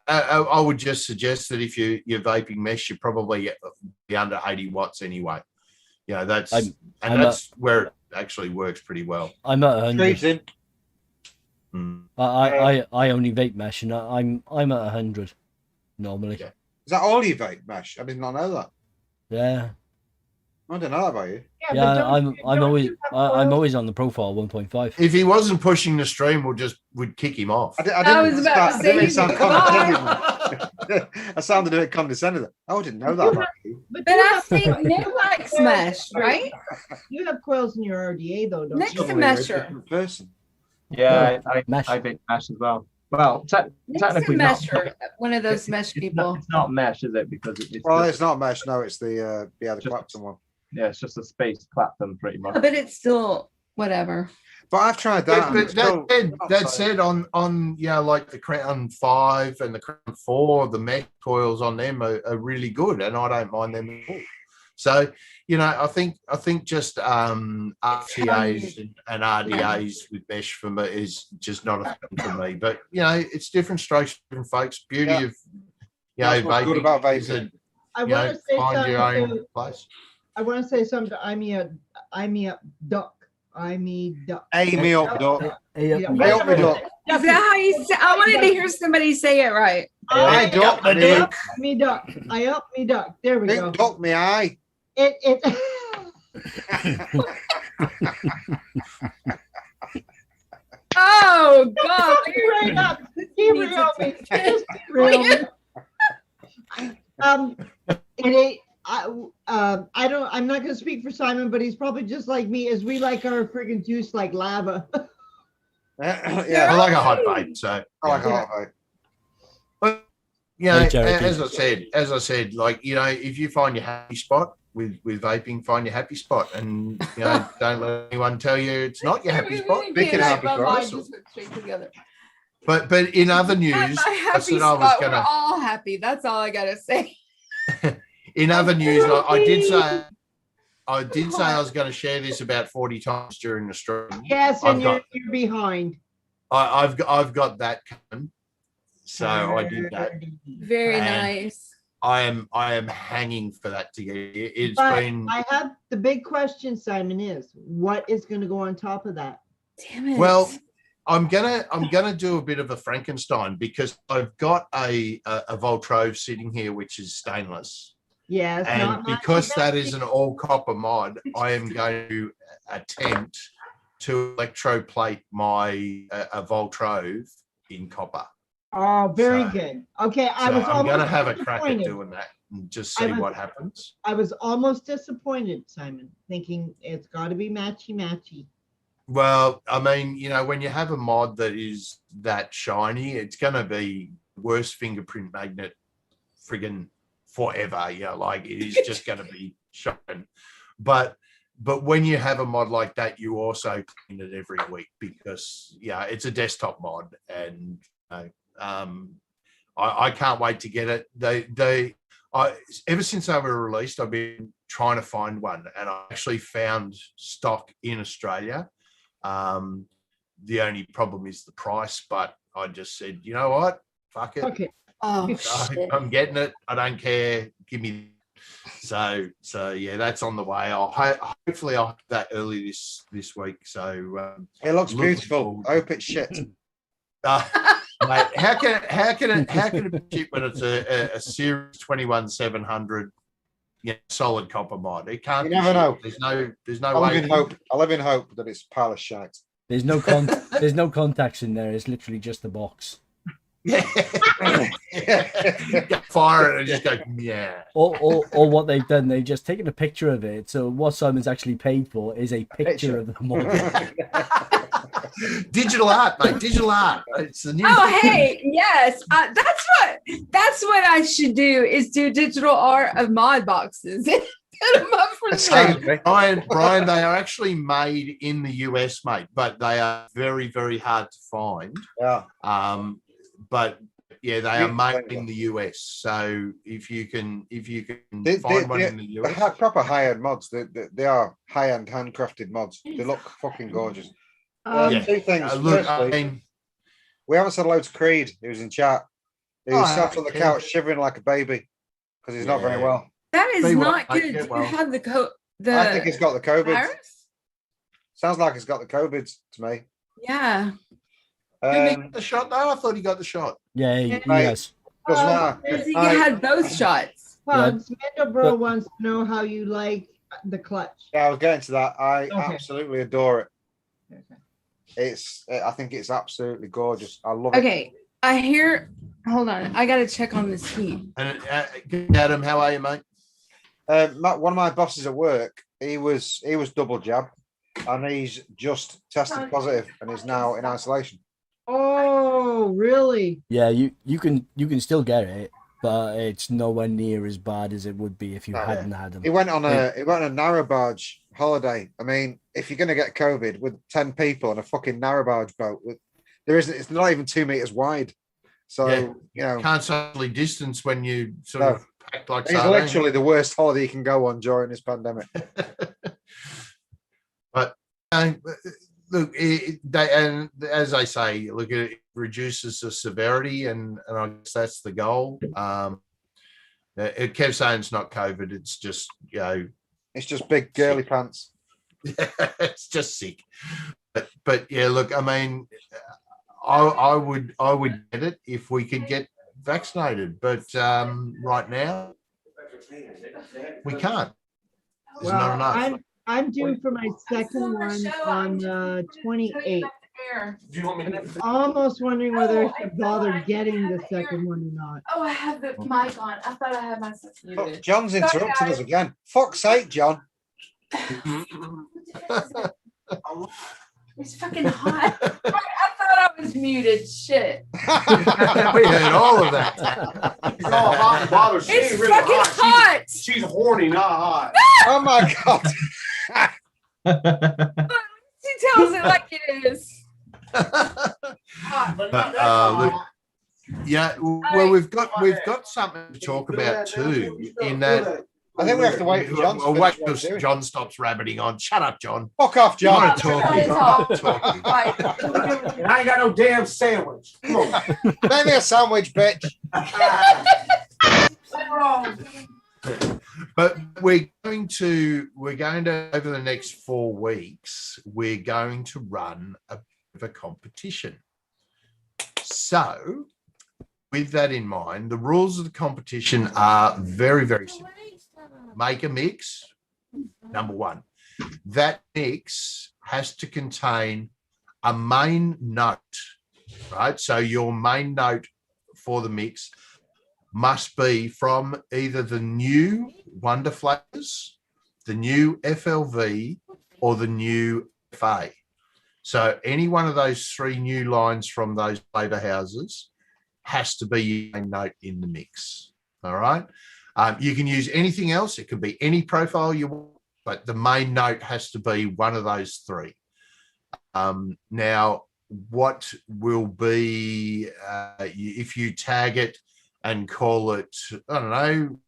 I would just suggest that if you're vaping mesh, you probably be under 80 watts anyway. You know, that's where it actually works pretty well. I'm at 100. Mm. I only vape mesh, and I'm at 100 normally. Yeah. Is that all you vape mesh? I did not know that. Yeah. I don't know that about you. Yeah, I'm always on the profile 1.5. If he wasn't pushing the stream, we'd kick him off. I was about to say, sound condescending. I sounded a bit condescending. I didn't know that about you. But I think Nick likes mesh, right? You have coils in your RDA though, don't Nick's you? a mesher. Person. Yeah, I vape mesh as well. Well, technically Nick's a not. mesher, one of those mesh people. It's not mesh, is it? Because it's not mesh. No, it's the Clapton one. Yeah, it's just a space Clapton, pretty much. But it's still whatever. But I've tried that. But that said, on like the Crown 5 and the Crown 4, the mesh coils on them are really good, and I don't mind them at all. So, you know, I think just RTAs and RDAs with mesh for me is just not a thing for me. But you know, it's different strokes, different folks. Beauty of vaping. Good about vaping. I want to say find your own something. place. I want to say something to Amy Duck. Amy Duck. Amy up, Duck. Yeah, Is that how you say? I wanted to hear somebody say it right. I duck my dick. Me duck. I up me duck. There we go. Duck me eye. It. Oh God! Right up. Keep real me. Just be real. It ain't. I'm not gonna speak for Simon, but he's probably just like me, as we like our friggin' juice like lava. Yeah, I like a hot vape, so I like a hot vape. But you know, Hey, as I said, like, you know, if you find your happy spot with vaping, find your happy spot, and you know, don't let anyone tell you it's not your happy spot. Pick it up, But in other news, that's what I was We're gonna. all happy. That's all I gotta say. In other news, I did say I was going to share this about 40 times during the stream. Yes, and you're behind. I've got that coming, so I did that. Very And nice. I am hanging for that to get here. It's But been I have the big question, Simon, is what is going to go on top of that? Damn it. well. I'm gonna do a bit of a Frankenstein, because I've got a Voltrove sitting here which is stainless. Yes, And because that is an all copper mod, I am going to attempt to electroplate my a Voltrove in copper. Oh, very So- good. Okay, I'm going to have a crack at doing that and just see what happens. I was almost disappointed, Simon, thinking it's got to be matchy. Well, I mean, you know, when you have a mod that is that shiny, it's going to be worst fingerprint magnet friggin' forever. You know, like it is just going to be shocking. But when you have a mod like that, you also clean it every week because it's a desktop mod, and I can't wait to get it. Ever since they were released, I've been trying to find one, and I actually found stock in Australia. The only problem is the price, but I just said, you know what, fuck it. Okay. Oh, shit. I'm getting it. I don't care. Give me. So yeah, that's on the way. Hopefully I'll have that early this week. So It looks looking beautiful. forward. I hope it's shit. Mate, how can it be shit when it's a Series 21-700 solid copper mod? It can't. You be never shit. know. There's no I way. live in hope. I live in hope that it's a pile of shite. There's no contacts in there. It's literally just the box. Yeah. Fire it and just go, yeah. Or what they've done, they've just taken a picture of it. So what Simon's actually paid for is a picture of the model. Digital art, mate. Digital art. It's the new. Oh, hey, yes, that's what I should do is do digital art of mod boxes. Put them up for sale. Brian, they are actually made in the US, mate, but they are very, very hard to find. Yeah. But yeah, they are made in the US. So if you can find one in the US, they have proper high-end mods. They are high-end handcrafted mods. They look fucking gorgeous. Two things. Firstly, we haven't said hello to Creed, who's in chat. He was sat on the couch shivering like a baby because he's not very well. That is Be well, not good. mate, Do you well. have the I think he's got the COVID. virus? Sounds like he's got the COVID to me. Yeah. didn't he get the shot? No, I thought he got the shot. Yeah, Mate. yes. Doesn't matter. He had both shots. Pugs, Mendobro wants to know how you like the clutch. Yeah, I was getting to that. I Okay. absolutely adore it. Okay. I think it's absolutely gorgeous. I love it. Okay. I hear. Hold on. I got to check on this heat. And Adam, how are you, mate? One of my bosses at work, he was double jab, and he's just tested positive, and is now in isolation. Oh, really? Yeah, you can still get it, but it's nowhere near as bad as it would be if you hadn't had them. He went on a narrow barge holiday. I mean, if you're gonna get COVID with 10 people on a fucking narrow barge boat, it's not even 2 meters wide. So you know, Can't socially distance when you sort of packed like it's sardines. literally the worst holiday you can go on during this pandemic. But look, and as I say, look, it reduces the severity, and I guess that's the goal. It kept saying it's not COVID; it's just It's just big girly pants. it's just sick. But yeah, look, I mean, I would get it if we could get vaccinated, but right now we can't. There's not enough. I'm due for my second one on the 28th. Do you want me to? I'm almost wondering whether I should bother getting the second one or not. Oh, I have the mic on. I thought I had myself muted. John's interrupted us again. Fuck's sake, John. It's fucking hot. I thought I was muted. Shit. We heard all of that. It's all hot and bothered. She It's ain't really fucking hot. She's horny, not hot. Oh my god. She tells it like it is. Hot, but not that look, hot. yeah, well, we've got something to talk about too. In that, I think we have to wait for John. I'll wait till John stops rabbiting on. Shut up, John. Fuck off, You John. want to talk? You want to talk. And I ain't got no damn sandwich. Come on. Make me a sandwich, bitch. What's wrong? But we're going to over the next 4 weeks, we're going to run a bit of a competition. So with that in mind, the rules of the competition are very, very simple. Make a mix, number one. That mix has to contain a main note, right? So your main note for the mix must be from either the new Wonder Flavors, the new FLV, or the new FA. So any one of those 3 new lines from those flavor houses has to be a note in the mix. All right. You can use anything else. It could be any profile you want, but the main note has to be one of those three. Now, what will be if you tag it and call it, I don't know,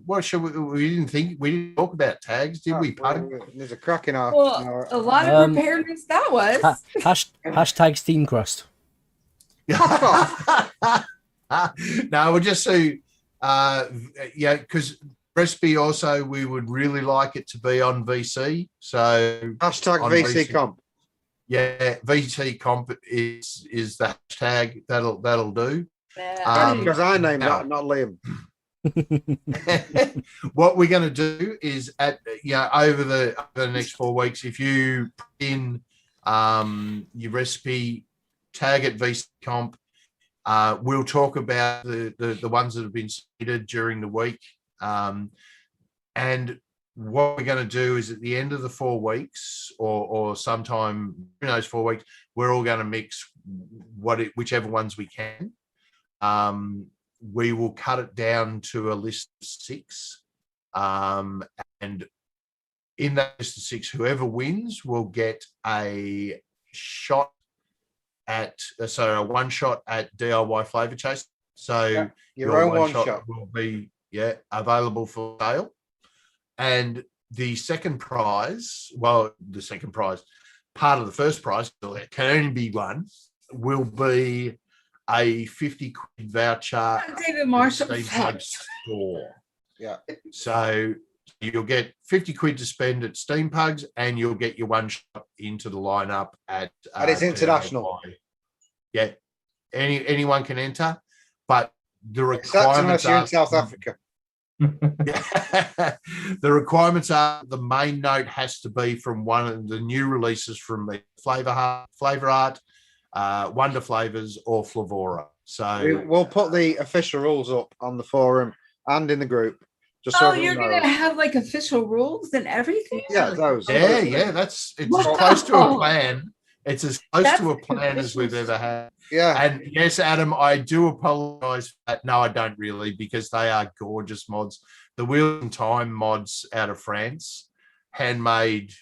what should we didn't talk about tags, did we, Pug? There's a crack in our. Well, a lot of preparedness that was. Hashtag Steamcrust. No, we'll just say, yeah, because recipe also, we would really like it to be on VC. So Hashtag on VC comp. Yeah, VC comp is the hashtag that'll do. Because I named that, not Liam. What we're going to do is over the next 4 weeks, if you put in your recipe, tag it VC comp, we'll talk about the ones that have been submitted during the week. And what we're going to do is at the end of the 4 weeks or sometime in those 4 weeks, we're all going to mix whichever ones we can. We will cut it down to a list of 6. And in that list of 6, whoever wins will get a shot at, a one shot at DIY Flavor Chase. So your own one shot will be available for sale. And the second prize, part of the first prize, it can only be one, will be a 50 quid voucher David Marshall at store. Yeah. So you'll get 50 quid to spend at Steam Pugs, and you'll get your one shot into the lineup at. And it's international. Yeah, anyone can enter, but the requirements are in South Africa. The requirements are the main note has to be from one of the new releases from Flavor Art, Wonder Flavors, or Flavora. So we'll put the official rules up on the forum and in the group. Just so you're gonna have like official rules and everything? Yeah, those. Yeah, it's as close to a plan. It's as close to a plan as we've ever had. Yeah. And yes, Adam, I do apologize for that. No, I don't really, because they are gorgeous mods. The Wheel and Time mods out of France, handmade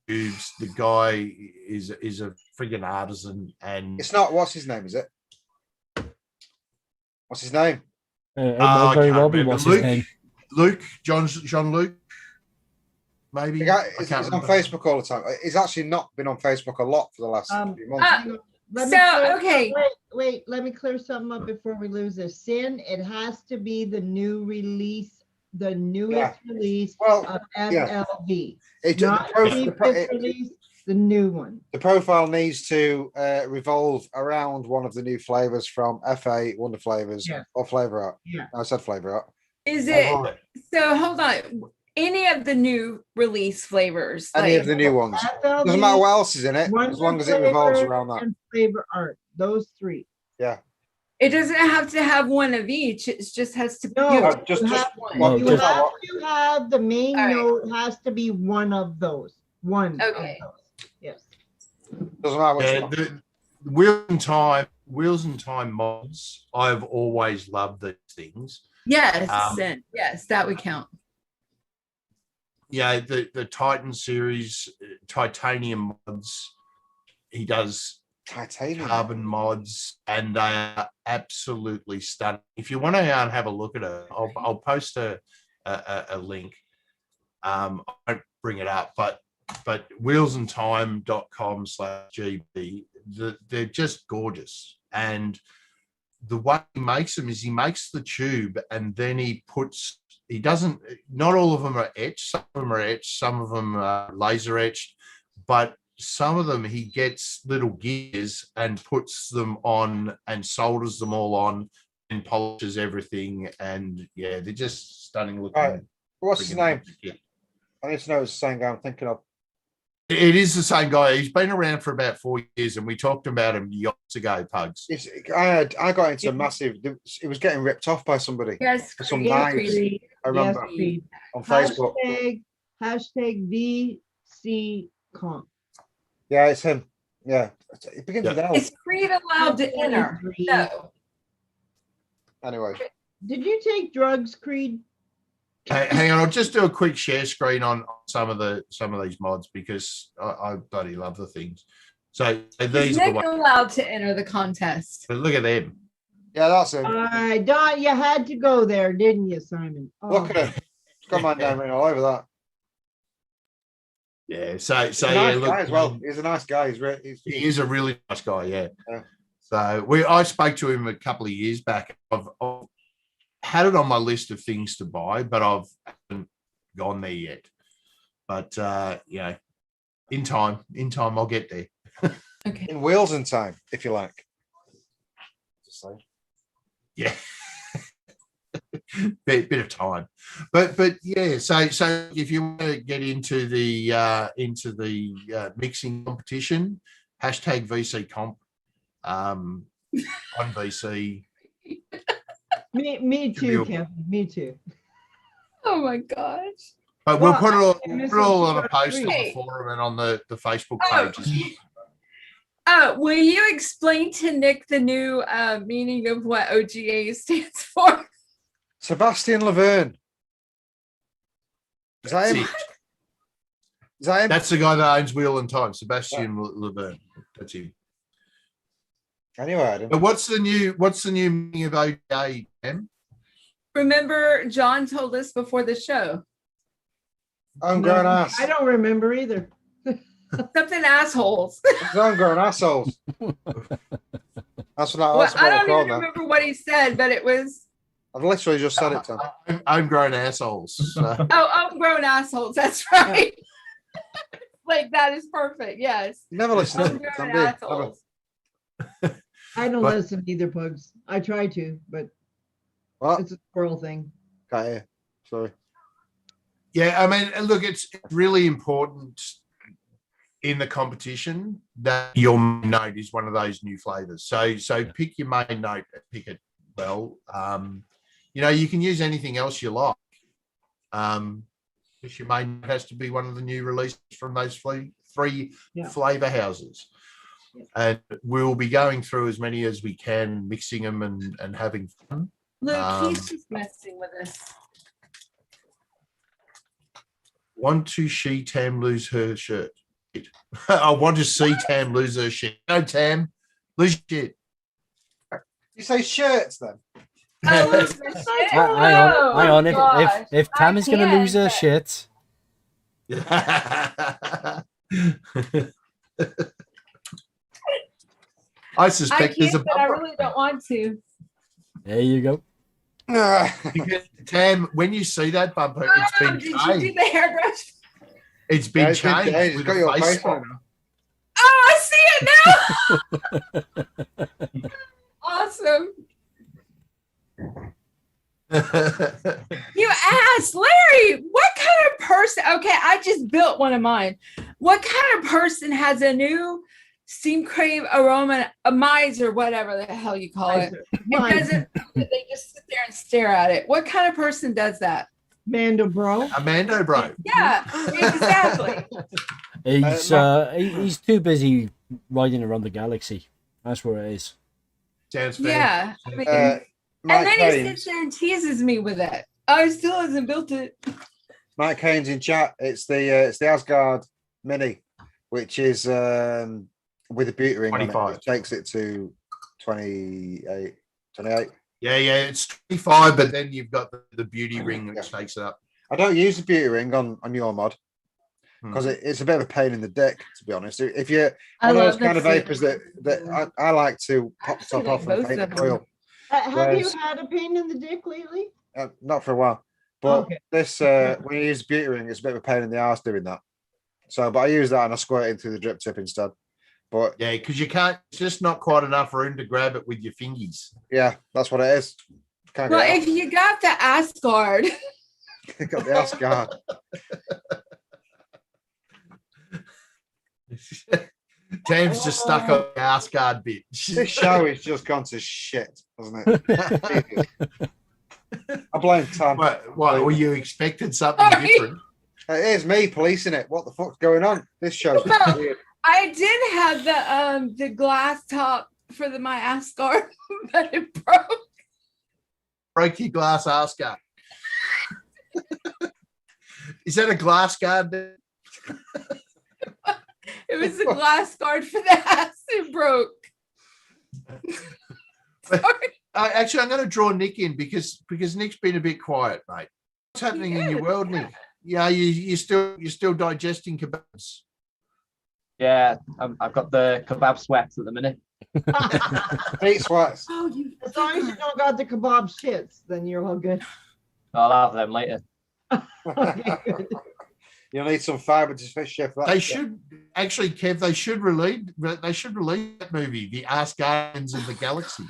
tubes. The guy is a friggin' artisan, and it's not. What's his name? Is it? What's his name? What's his name? Jean-Luc. Maybe he's on Facebook all the time. He's actually not been on Facebook a lot for the last few months. Wait, let me clear something up before we lose this. Sin, it has to be the new release, the newest release of FLV. The new one. The profile needs to revolve around one of the new flavors from FA Wonder Flavors or Flavor Art. Yeah, I said Flavor Art. Is it? So hold on. Any of the new release flavors, any of the new ones, doesn't matter what else is in it, as long as it revolves around that. And Flavor Art, those 3. Yeah. It doesn't have to have one of each. It just has to be just one. You have to have the main note has to be one of those. One. Okay. Of those. Yes. Doesn't matter what the Wheels and Time mods. I've always loved these things. Yes, yes, that would count. Yeah, the Titan series, titanium mods. He does titanium carbon mods, and they are absolutely stunning. If you want to have a look at it, I'll post a link. I won't bring it up, but wheelsandtime.com/GB, they're just gorgeous. And the way he makes them is he makes the tube, and then not all of them are etched. Some of them are etched, some of them are laser etched, but some of them he gets little gears and puts them on and solders them all on and polishes everything. And yeah, they're just stunning looking. Right. What's his name? I need to know it's the same guy I'm thinking of. It is the same guy. He's been around for about 4 years, and we talked about him years ago, Pugs. I got into a massive. It was getting ripped off by somebody. Yes, for some knives. I remember on Facebook. Hashtag VC comp. Yeah, it's him. Yeah, it begins with L. Is Creed allowed to enter? No. Anyway, Did you take drugs, Creed? Hang on, I'll just do a quick share screen on some of these mods because I bloody love the things. So Is these are the Nick ones. allowed to enter the contest? But look at them. Yeah, that's him. Don, you had to go there, didn't you, Simon? Oh. Look at him. Come on down all over that. Yeah. So He's a yeah, nice look, guy as well. He's a nice guy. he is a really nice guy. Yeah. Yeah. So I spoke to him a couple of years back. I've had it on my list of things to buy, but I haven't gone there yet. But in time, I'll get there. Okay. in wheels in time, if you like. Just saying. Yeah. bit of time, but yeah. So if you want to get into the mixing competition, hashtag VC comp, on VC. Me too, Kevin. Me too. Oh my gosh. But Well, we'll put I'm it missing all on a two or post on the three. forum and on the Facebook Oh. pages. Will you explain to Nick the new meaning of what OGA stands for? Sebastian Laverne. Is that him? That's it. Is that him? That's the guy that owns Wheel and Time, Sebastian Laverne. That's him. Anyway, I didn't. But what's the new meaning of OGA, Em? Remember, John told us before the show. Homegrown No, ass. I don't remember either. Something assholes. It's homegrown assholes. That's Well, what I I don't call even that. remember what he said, but it was, I've literally just said it to him. Homegrown assholes. So, homegrown assholes. That's right. Like, that is perfect. Yes. You never listen to him. Homegrown Sam, do you? Never. assholes. I don't But- listen either, Pugs. I try to, but What? it's a squirrel thing. Can't hear. Sorry. yeah, I mean, look, it's really important in the competition that your main note is one of those new flavors. So pick your main note and pick it well. You can use anything else you like. Because your main note has to be one of the new releases from those three Yeah. flavor houses. Yeah. And we'll be going through as many as we can, mixing them and having fun. Luke, he's just messing with us. Want to see Tam lose her shirt? I want to see Tam lose her shit. No, Tam, lose your shit. You say shirts then? Oh, lose my shit. Hang on. Gosh, If Tam is going to lose her can't. shit, I I suspect there's a can't, but I bumper. really don't want to. there you go. Tam, when you see that bumper, it's Oh, been did you do changed. the hairbrush? It's been Yeah, it's been changed. changed. It's with got a your face face swap. on it now. Oh, I see it now. Awesome. You asked Larry, what kind of person? Okay, I just built one of mine. What kind of person has a new steam crave aroma, a miser, whatever the hell you call it? It doesn't. They just sit there and stare at it. What kind of person does that? Mando, bro. Amando, bro. Yeah, exactly. He's too busy riding around the galaxy. That's what it is. Sounds fair. Yeah. I mean, Mike and then he Haynes. sits there and teases me with it. Oh, he still hasn't built it. Mike Haynes in chat. It's the Asgard Mini, which is with a beauty ring on it. 25. It takes it to 28. 28. Yeah, it's 25, but then you've got the beauty ring that takes it up. I don't use the beauty ring on your mod Hmm. because it's a bit of a pain in the dick, to be honest. If you're I one of love those kind of the vapors that I like to pop the top Actually, off and both paint of the them. coil. Have Whereas- you had a pain in the dick lately? Not for a while. But Okay. this when you use beauty ring, it's a bit of a pain in the arse doing that. So, but I use that and I squirt it through the drip tip instead. But Yeah, because you can't, it's just not quite enough room to grab it with your fingies. yeah, that's what it is. Can't Well, get if you got the Asgard, it. Got the Asgard. Tam's just stuck on the Asgard bit. This show has just gone to shit, hasn't it? I blame Tom. What were you expecting something Sorry. different? It is me policing it. What the fuck's going on? This show's Well, weird. I did have the glass top for my Asgard, but it broke. Break your glass ass guard. Is that a glass guard? There? It was the glass guard for the ass. It broke. Sorry. Actually, I'm going to draw Nick in because Nick's been a bit quiet, mate. What's happening in your world, Nick? Yeah, you're still digesting kebabs. Yeah, I've got the kebab sweats at the minute. Feet sweats. Oh, you. As long as you don't got the kebab shits, then you're all good. I'll have them later. Okay, good. You'll need some fibre to fish shift that. They shit. should actually, Kev. They should release that movie, The Ask Guardians of the Galaxy.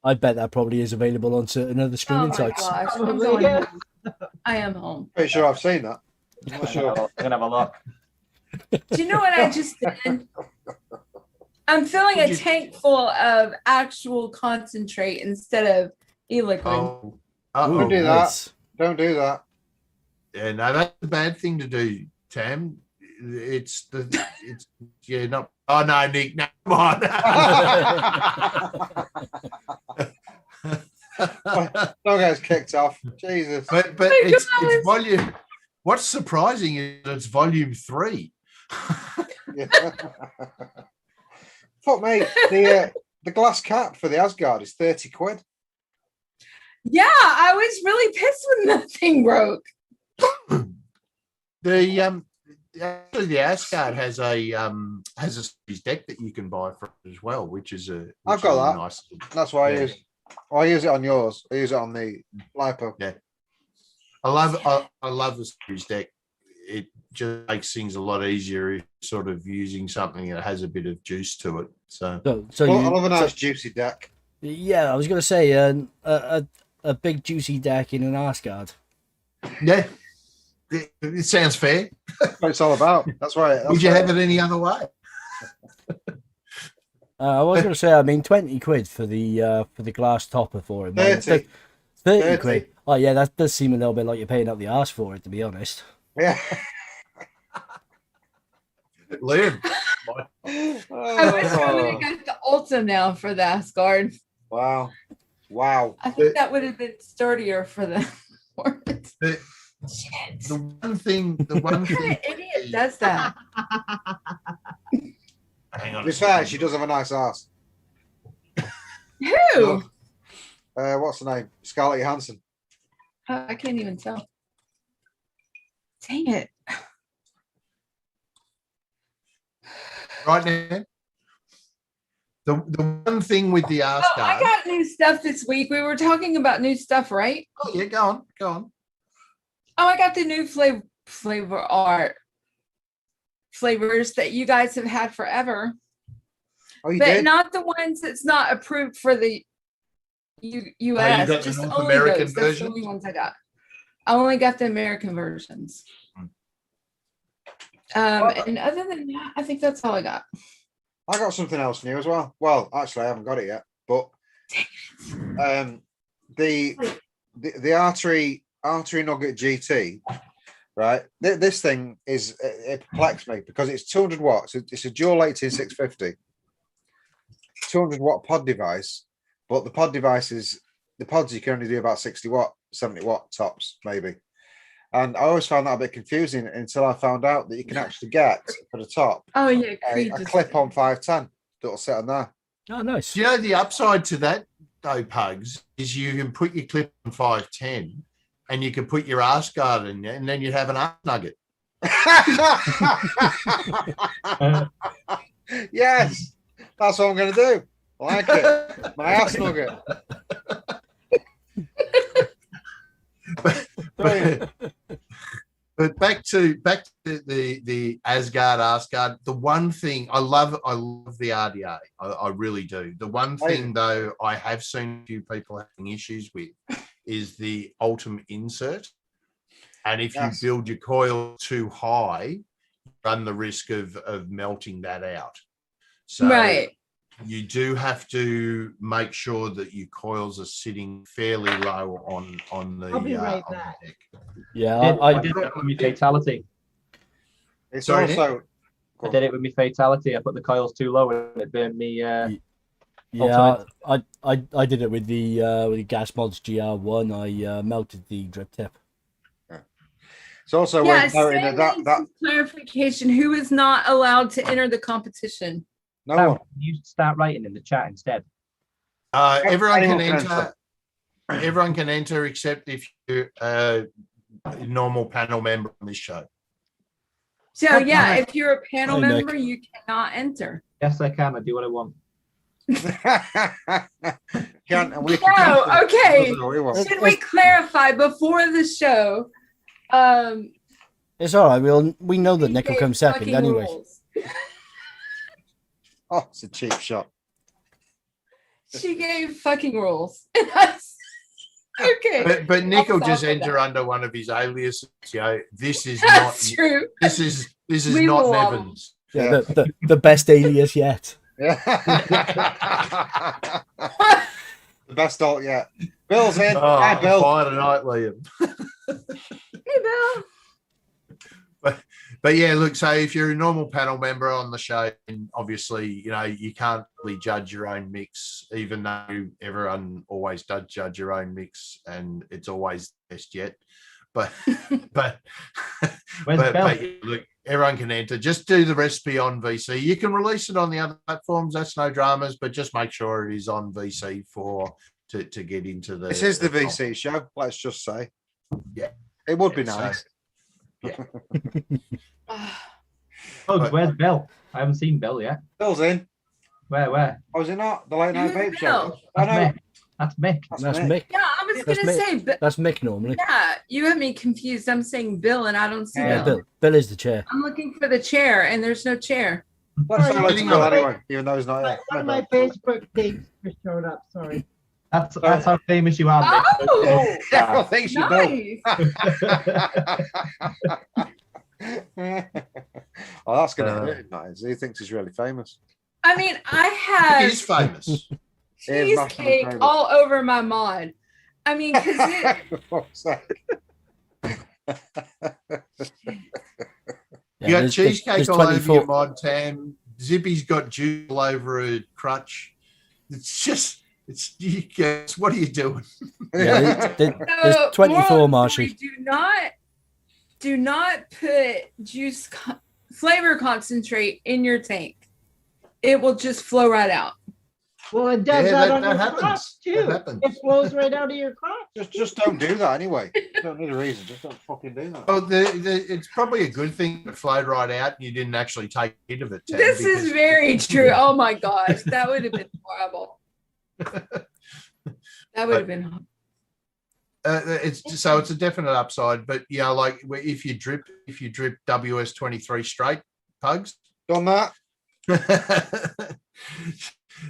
I bet that probably is available on certain other Oh streaming my sites. gosh. I'm Probably, going yeah. home. I am home. Pretty sure I've seen that. I'm I'm not sure. gonna have a look. Do you know what I just did? I'm filling a tank full of actual concentrate instead of e-liquid. Oh, Don't do that. nice. Don't do that. Yeah, no, that's a bad thing to do, Tam. It's yeah, not. Oh no, Nick, no, come on. Don't get us kicked off. Jesus. but it's volume. What's surprising is it's volume 3. Yeah. Fuck me. The glass cap for the Asgard is 30 quid. Yeah, I was really pissed when that thing broke. Actually, the Asgard has a series deck that you can buy for it as well, which is a. I've got that. Nice. That's why Yeah. I use it on yours. I use it on the LiPo. Yeah. I love the series deck. It just makes things a lot easier if you're sort of using something that has a bit of juice to it. So So Well, I you, love a nice juicy deck. yeah, I was gonna say a big juicy deck in an arse guard. yeah, it sounds fair. That's what it's all about. That's right. Would you have it any other way? I was gonna say, I mean, 20 quid for the glass topper for it. man. 30. 30 quid. Oh yeah, that does seem a little bit like you're paying out the arse for it, to be honest. Yeah. Liam. I wish I would have got the Ulta now for the Asgard. Wow. Wow. I think that would have been sturdier for the for it. The one thing. What kind of idiot does that? Hang on. To be fair, she does have a nice ass. Who? What's the name? Scarlett Johansson. I can't even tell. Dang it. Right now. The one thing with the Oh, Asgard. I got new stuff this week. We were talking about new stuff, right? Oh yeah, go on. Oh, I got the new flavor art flavors that you guys have had forever, Oh, you but did? not the ones that's not approved for the U.S. got the just North only American those. That's the versions? only ones I got. I only got the American versions. And other than that, I think that's all I got. I got something else new as well. Well, actually, I haven't got it yet. But the artery nugget GT, right? This thing is it perplexed me because it's 200 watts. It's a dual 18650, 200 watt pod device. But the pod device is the pods you can only do about 60 watt, 70 watt tops, maybe. And I always found that a bit confusing until I found out that you can actually get for the top Oh yeah, a clip on 510 that'll sit on there. Oh, nice. Do you know the upside to that though, Pugs, is you can put your clip on 510 and you can put your arse guard in there and then you'd have an arse nugget. Yes, that's what I'm going to do. I like it. My ass nugget. Brilliant. But back to the Asgard. The one thing I love the RDA. I really do. The one thing though I have seen a few people having issues with is the ultimate insert. And if you build your coil too high, you run the risk of melting that out. So right. you do have to make sure that your coils are sitting fairly low on the, I'll be right on the back. deck. Yeah, I did that with my fatality. It's Sorry, also I did it with my fatality. I put the coils too low and it burned me Yeah, I did it with the gas mods GR1. I melted the drip tip. It's also Yeah, worth noting Sam that needs that some clarification. Who is not allowed to enter the competition? no Sam, one. you should start writing in the chat instead. Everyone can Anyone can enter. Everyone can enter except if you're a normal panel member on this show. So yeah, if you're a panel Hi, Nick. member, you cannot enter. Yes, I can. I do what I want. Can't, we No, okay. We won't. Should we clarify before the show? It's all right. We know that Nick will come second fucking anyway. rules. Oh, it's a cheap shot. She gave fucking rules. Okay. But Nick will I'll just stop with enter that. under one of his aliases. You know, this is not. That's true. This is We not will, Nevins. Yeah, the best alias yet. Yeah. The best alt yet. Bill's in. Hi, Bill. Fire tonight, Liam. Hey, Bill. But yeah, look, so if you're a normal panel member on the show, and obviously, you know, you can't really judge your own mix, even though everyone always does judge your own mix and it's always the best yet. But Where's Bill? but yeah, look, everyone can enter. Just do the recipe on VC. You can release it on the other platforms, that's no dramas, but just make sure it is on VC to get into the This is the VC show, let's just say. Yeah. It would be Yeah, so- nice. Oh, where's Bill? I haven't seen Bill yet. Bill's in. Where? Oh, is it not? The late night vape show. Bill? I That's know. Mick. That's Mick. That's Mick. Yeah, I was That's gonna me. say, but That's Mick normally. yeah, you have me confused. I'm saying Bill, and I don't see Yeah, Bill. Bill is the chair. I'm looking for the chair, and there's no chair. Let's say hello to Sitting Bill on- anyway, even though he's not here. One of my Facebook dates just showed up. Sorry. That's how famous you are, Mick. Oh, Yeah, thanks you, Bill. nice. Oh, that's gonna hurt him, that is. He thinks he's really famous. I mean, I He is have famous. He is national cheesecake famous. all over my mod. I mean, because it, For fuck's sake. You got there's cheesecake all over 24 your mod, Tam. Zippy's got juice all over her crutch. It's just, it's what are you doing? Yeah, there's so, 24, moral of the story, Marshy. do not put flavor concentrate in your tank. It will just flow right out. Well, it does Yeah, that, that on your happens. crotch That too. happens. It flows right out of your crotch. Just don't do that anyway. You don't need a reason. Just don't fucking do that. Oh, it's probably a good thing it flowed right out and you didn't actually take a hit of it, Tam. This is because- very true. Oh my gosh, that would have been horrible. That would have been. It's a definite upside, but yeah, like if you drip WS23 straight pugs. Done that.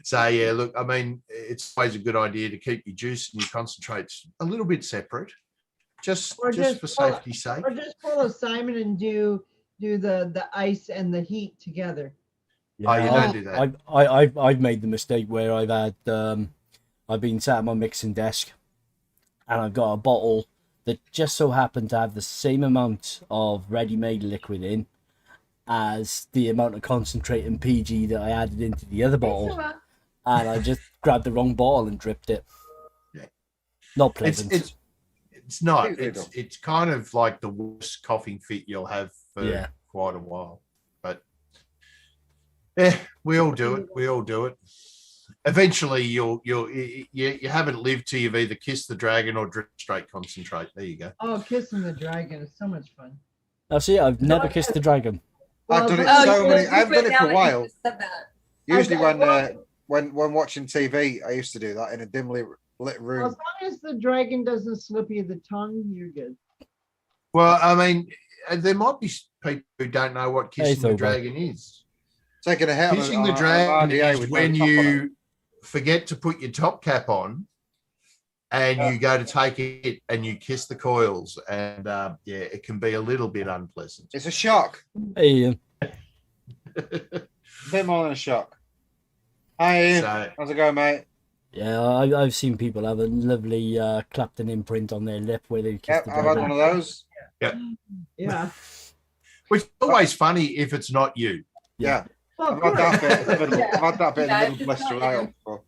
So yeah, look, I mean, it's always a good idea to keep your juice and your concentrates a little bit separate, just Or for just- safety's sake. Or just pull a Simon and do the ice and the heat together. Oh, you don't do that. I've made the mistake where I've had I've been sat at my mixing desk and I've got a bottle that just so happened to have the same amount of ready-made liquid in as the amount of concentrate and PG that I added into the other bottle, and I just grabbed the wrong bottle and dripped it. Yeah. Not pleasant. It's not. Illegal. It's kind of like the worst coughing fit you'll have for Yeah. quite a while. But yeah, we all do it. We all do it. Eventually, you haven't lived till you've either kissed the dragon or dripped straight concentrate. There you go. Oh, kissing the dragon is so much fun. Now, see, I've never kissed the dragon. I've done it Well, so you many. just I've put done it down for a that you while. just said that. Usually Okay, when watching TV, I used to do that in a dimly lit As room. long as the dragon doesn't slip you the tongue, you're good. Well, I mean, there might be people who don't know what kissing Hey, the Thobo. dragon is. Taking a hit. Kissing the on dragon RDA is with no when top on it. you forget to put your top cap on and you go to take it and you kiss the coils, and yeah, it can be a little bit unpleasant. It's a shock. Hey, Ian. A bit more than a shock. Hi, Ian. So How's it going, mate? Yeah, I've seen people have a lovely Clapton imprint on their lip where they kiss Yep, the I've had dragon. one of those. Yeah. which is always funny if it's not you. Yeah. Well, I've had that bit. of course. I've had that bit Yeah, in the middle it's blister not you. aisle before.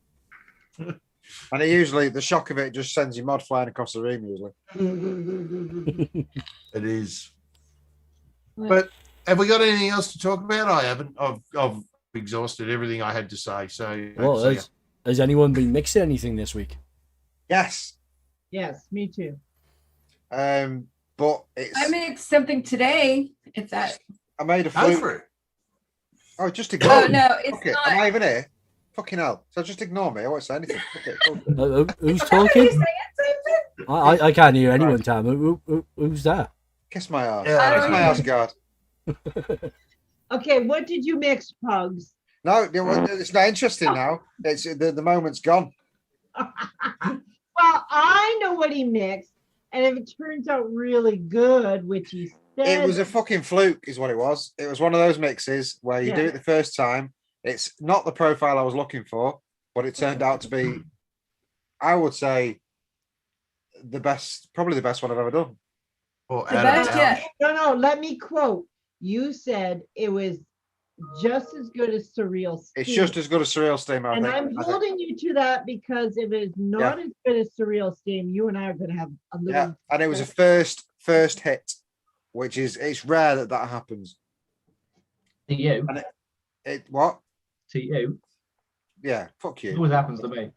And it usually, the shock of it just sends your mod flying across the room, usually. It is. But have we got anything else to talk about? I haven't. I've exhausted everything I had to say. So, Well, has anyone been mixing anything this week? Yes. Yes, me too. But it's. I mixed something today. If that. I made a go flute. for it. Oh, just Oh ignore me. no, it's Okay, not. am I even here? Fucking hell. So just ignore me. I won't say anything. Okay, cool. Who's I thought talking? you were saying something. I can't hear anyone, Tam. Who's that? Kiss my ass. Yeah, Kiss my ass, guard. Okay, what did you mix, Pugs? No, it's not interesting now. It's the moment's gone. Well, I know what he mixed, and if it turns out really good, which he said, It was a fucking fluke, is what it was. It was one of those mixes where you do Yeah. it the first time. It's not the profile I was looking for, but it turned out to be, I would say, the best, probably the best one I've ever done. Or The out of best town. yet. no. Let me quote. You said it was just as good as Surreal Steam. It's just as good as Surreal Steam, I and think. I'm I think. holding you to that because if it is not as good as Surreal Steam, you and I are going to have a little. Yeah, and it was a first hit, which is, it's rare that happens. To you, It what? to you, Yeah, fuck it you. always happens to me.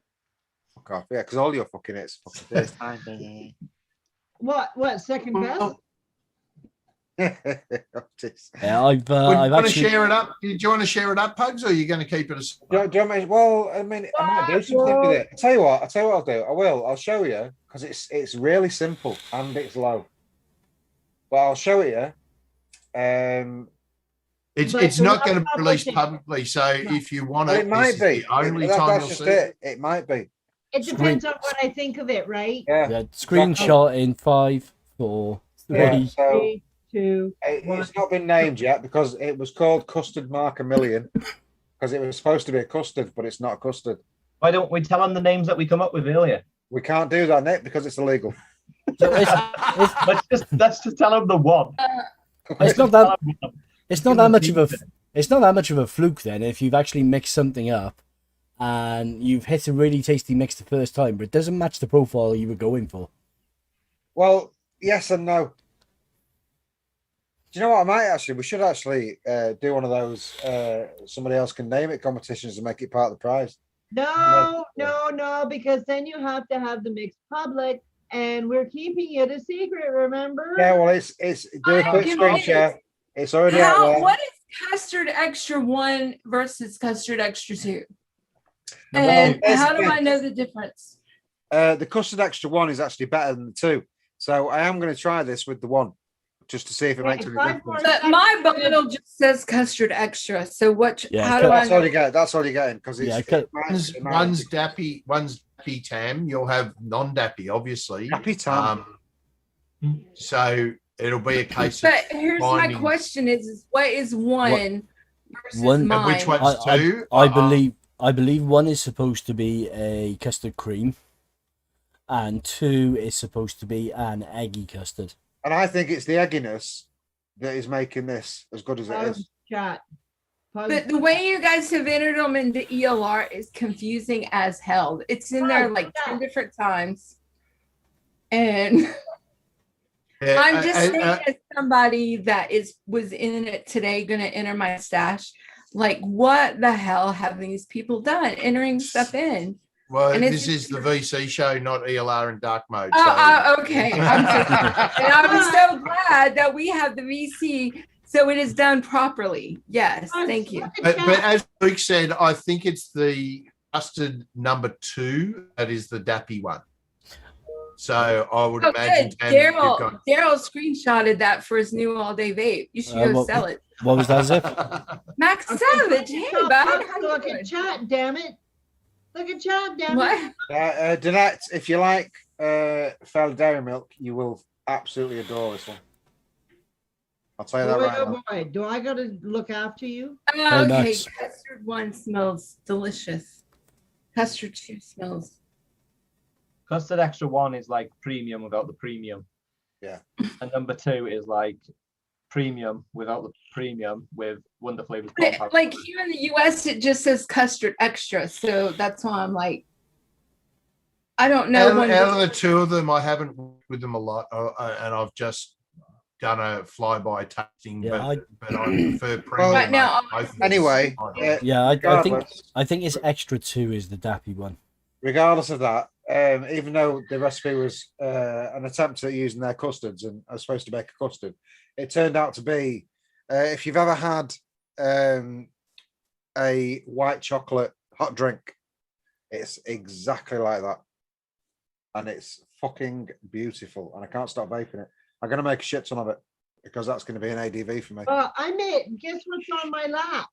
Fuck off. Yeah, because all your fucking hits. Fucking first time, baby. What second best? Otis. Yeah, I've Do you want to actually. share it up? Do you want to share it up, Pugs, or are you going to keep it as? Do you want me- well, I mean, I might do something with it. I'll tell you what I'll do. I will. I'll show you because it's really simple and it's low. But I'll show it you. It's But not we're going to not be released publishing. publicly. So if you want But it, it might this be. is the only That's time you'll just see it. It might be. It depends on what I think of it, right? Yeah. Yeah, screenshot in 5, 4, 3. Yeah. So 3, 2. it's not been named yet because it was called Custard Mark a Million because it was supposed to be a custard, but it's not a custard. Why don't we tell them the names that we come up with earlier? We can't do that, Nick, because it's illegal. So Let's just tell them the one. it's not that. It's not that much of a. It's not that much of a fluke then if you've actually mixed something up, and you've hit a really tasty mix the first time, but it doesn't match the profile you were going for. Well, yes and no. Do you know what? We should actually do one of those somebody else can name it competitions and make it part of the prize. No, because then you have to have the mix public, and we're keeping it a secret. Remember? Yeah, well, it's do a I'm quick screen convinced. share. It's already out there. What is Custard Extra 1 versus Custard Extra 2? Well, And there's how do the- I know the difference? The Custard Extra 1 is actually better than the 2. So I am going to try this with the 1 just to see if it makes any difference. But my bottle just says Custard Extra. So what? Yeah, how do I That's all know? you get. That's all you're getting because it's Yeah, I cut- one's dappy, one's dappy tam. You'll have non-dappy, obviously. Happy time. So it'll be a case of But here's my finding- question: is what is one versus One- And mine? which one's two? I believe one is supposed to be a custard cream, and 2 is supposed to be an eggy custard. And I think it's the egginess that is making this as good as it is. Chat. But the way you guys have entered them into ELR is confusing as hell. It's in there like 10 different times. And Yeah, I'm just saying, as somebody that was in it today, going to enter my stash, like, what the hell have these people done entering stuff in? well, and this it's- is the VC show, not ELR in dark mode. Okay. And I'm so glad that we have the VC, so it is done properly. Yes, thank you. But as Luke said, I think it's the custard number 2 that is the dappy one. So I would Oh, imagine good. Tam, you've got- Daryl screenshotted that for his new all-day vape. You should go well- sell it. What was that, Zip? Max Savage, hey, bud. How you Look doing? at chat, damn it. Look at chat, damn it. What? Danette, if you like Fell Dairy Milk, you will absolutely adore this one. I'll tell you that Boy, right oh now. boy, do I got to look after you? Okay, Max. custard 1 smells delicious. Custard 2 smells. Custard Extra 1 is like premium without the premium. Yeah. And number 2 is like premium without the premium with wonder flavors. But like here in the US, it just says Custard Extra. So that's why I'm like, I don't know. Out, when out of the two of them, I haven't worked with them a lot, and I've just done a flyby tasting. Yeah, but I prefer premium. Well, Right now, over both of them. Anyway, Yeah, regardless, I think it's extra 2 is the dappy one. regardless of that, even though the recipe was an attempt at using their custards and I was supposed to make a custard, it turned out to be if you've ever had a white chocolate hot drink, it's exactly like that. And it's fucking beautiful. And I can't stop vaping it. I'm going to make a shit ton of it because that's going to be an ADV for me. I made, guess what's on my lap?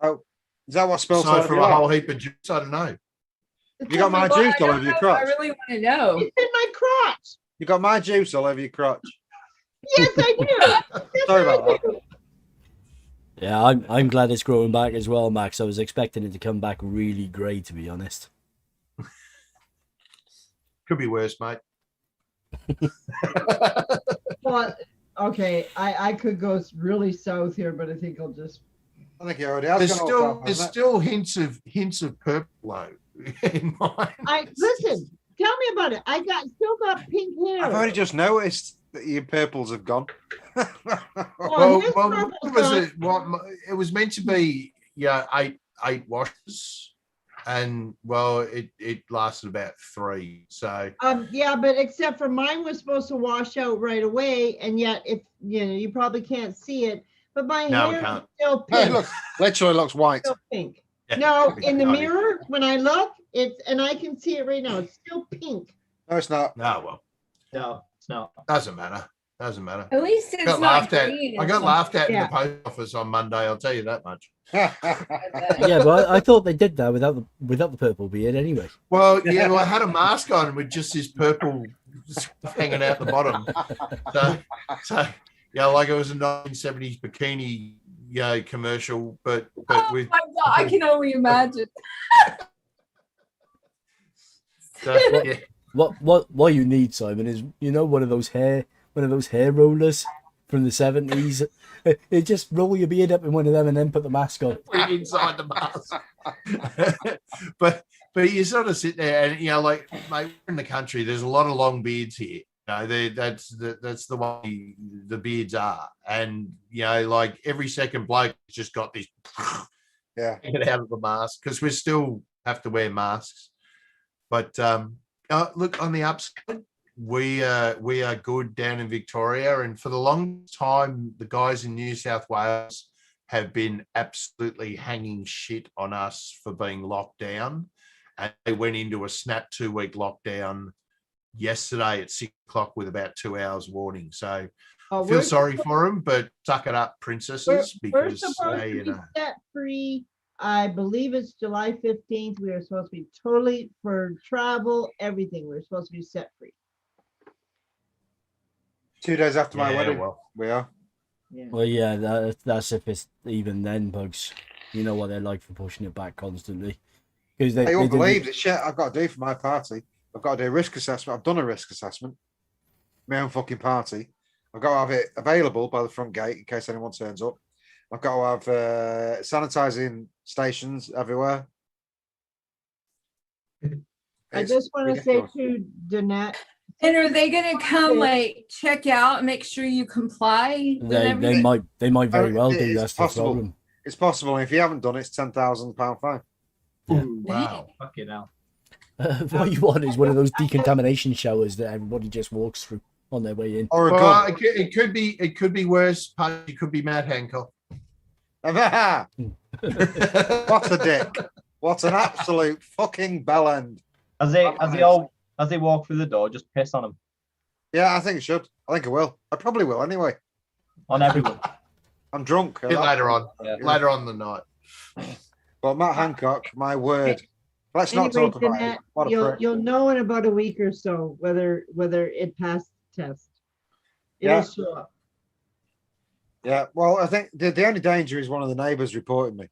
Oh, is that what spills all Aside over from your a whole lap? heap of juice, I don't know. It's You got in my well, juice I all don't over your know. crotch. I really want to know. It's in my crotch. You got my juice all over your crotch. Yes, I do. Yes, Sorry I about do. Yeah, I'm glad it's growing back as well, Max. I was expecting it to come back really grey, to be honest. Could be worse, mate. Well, okay, I could go really south here, but I think I'll just. I think you already has There's gone all still south, there's hasn't it? still hints of purple though in mine. Listen. Tell me about it. I still got pink hair. I've already just noticed that your purples have gone. Oh, here's Well, purple what was stuff. it? It was meant to be, eight washes, and well, it lasted about 3. So Yeah, but except for mine was supposed to wash out right away, and yet if you probably can't see it, but my No, we hair is can't. still Hey, pink. look, literally looks white. Still pink. yeah, No, in the got it. mirror, when I look, and I can see it right now, it's still pink. No, it's not. No, well, No, it's not. doesn't matter. Doesn't matter. At least it's Got not laughed at. green. I or got laughed at in Yeah. the post office on Monday. I'll tell you that much. something like that. Yeah, but I thought they did that without the purple beard anyway. Well, yeah, well, I had a mask on with just this purple hanging out the bottom. So yeah, like it was a 1970s bikini, commercial, but Oh with my God, I can only imagine. yeah. What you need, Simon, is one of those hair rollers from the 70s. It just roll your beard up in one of them and then put the mask on. inside the mask. but you sort of sit there and like, mate, we're in the country. There's a lot of long beards here. That's the way the beards are, and like every second bloke has just got this hanging out of the mask because we still have to wear masks. But look, on the upside, we are good down in Victoria, and for the longest time, the guys in New South Wales have been absolutely hanging shit on us for being locked down, and they went into a snap 2-week lockdown yesterday at 6 o'clock with about 2 hours warning. So I feel sorry for them, but suck it up, princesses, We're because supposed to be set free. I believe it's July 15th. We are supposed to be totally for travel, everything. We're supposed to be set free. 2 days after my Yeah, wedding, well. we are. Yeah. Well, yeah, that's if it's even then, Bugs. You know what they're like for pushing it back constantly. Because I won't believe the shit I've got to do for my party. I've got to do a risk assessment. I've done a risk assessment. My own fucking party. I've got to have it available by the front gate in case anyone turns up. I've got to have sanitizing stations everywhere. I It's just want to say ridiculous. to Danette, And are they gonna come like check out and make sure you comply with They everything? might very well do. It's That's the possible. problem. It's possible. And if you haven't done it, it's £10,000 fine. Yeah. Ooh, Wow. fucking hell. What you want is one of those decontamination showers that everybody just walks through on their way in. Or a Well, gun. it could be worse. It could be Matt Hancock. What a dick. What an absolute fucking bellend. As they walk through the door, just piss on them. Yeah, I think it should. I think I will. I probably will anyway. On everyone. I'm drunk. Bit later on. Yeah. Later on the night. But Matt Hancock, my word. Let's not anyway, talk about Danette, it. What a prick. you'll know in about a week or so whether it passed the test. It'll Yeah. show up. Yeah, well, I think the only danger is one of the neighbours reporting me.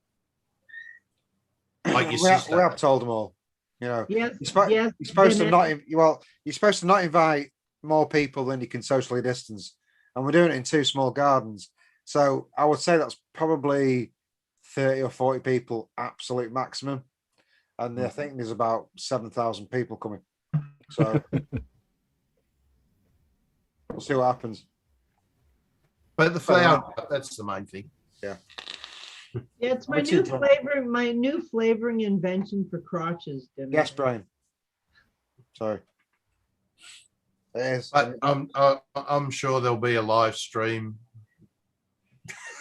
Like your we sister. have told them all. Yes, You're supposed to Danette. you're supposed to not invite more people than you can socially distance, and we're doing it in 2 small gardens. So I would say that's probably 30 or 40 people, absolute maximum. And I think there's about 7,000 people coming. So we'll see what happens. But the flower, that's the main thing. Yeah, it's my What's new it, Tom? flavoring, my new flavoring invention for crotches. Dennis. Yes, Brian. Sorry. It is. But I'm sure there'll be a live stream.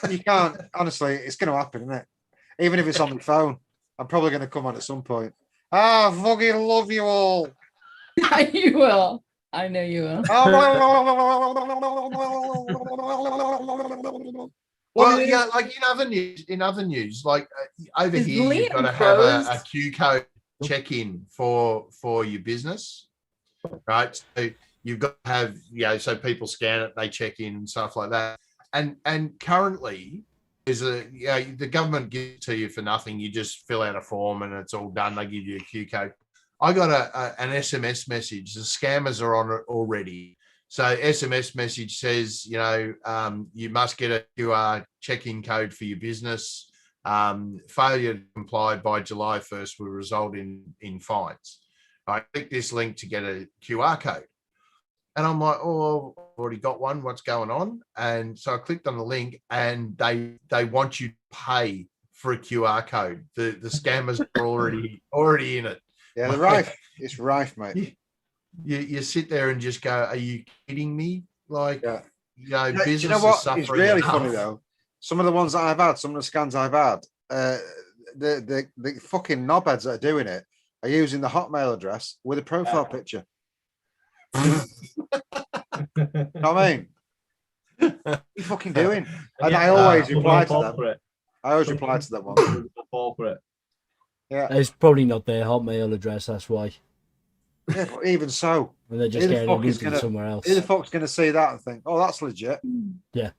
You can't, honestly, it's going to happen, isn't it? Even if it's on the phone, I'm probably going to come on at some point. Ah, fucking love you all. You will. I know you will. Well, yeah, like in other news, like over Is here, you've Liam got to have froze? a Q code check-in for your business, right? So you've got to have, so people scan it, they check in and stuff like that. And currently, there's the government gives it to you for nothing. You just fill out a form and it's all done. They give you a Q code. I got an SMS message. The scammers are on it already. So SMS message says, you must get a QR check-in code for your business. Failure to comply by July 1st will result in fines. I click this link to get a QR code. And I'm like, oh, I've already got one. What's going on? And so I clicked on the link and they want you to pay for a QR code. The scammers are already in it. Yeah, they're rife. It's rife, mate. You sit there and just go, are you kidding me? Like, business you know what? is suffering. It's really enough. funny though. Some of the ones that I've had, some of the scans I've had, the fucking knobheads that are doing it are using the Hotmail address with a profile picture. Know what I mean? What are you fucking doing? And I always reply to them. I always reply to that one. Yeah. It's probably not their Hotmail address, that's why. Yeah, but even so, And they're just Who the getting fuck it is routed gonna- somewhere else. who the fuck's going to see that and think, oh, that's legit? Yeah.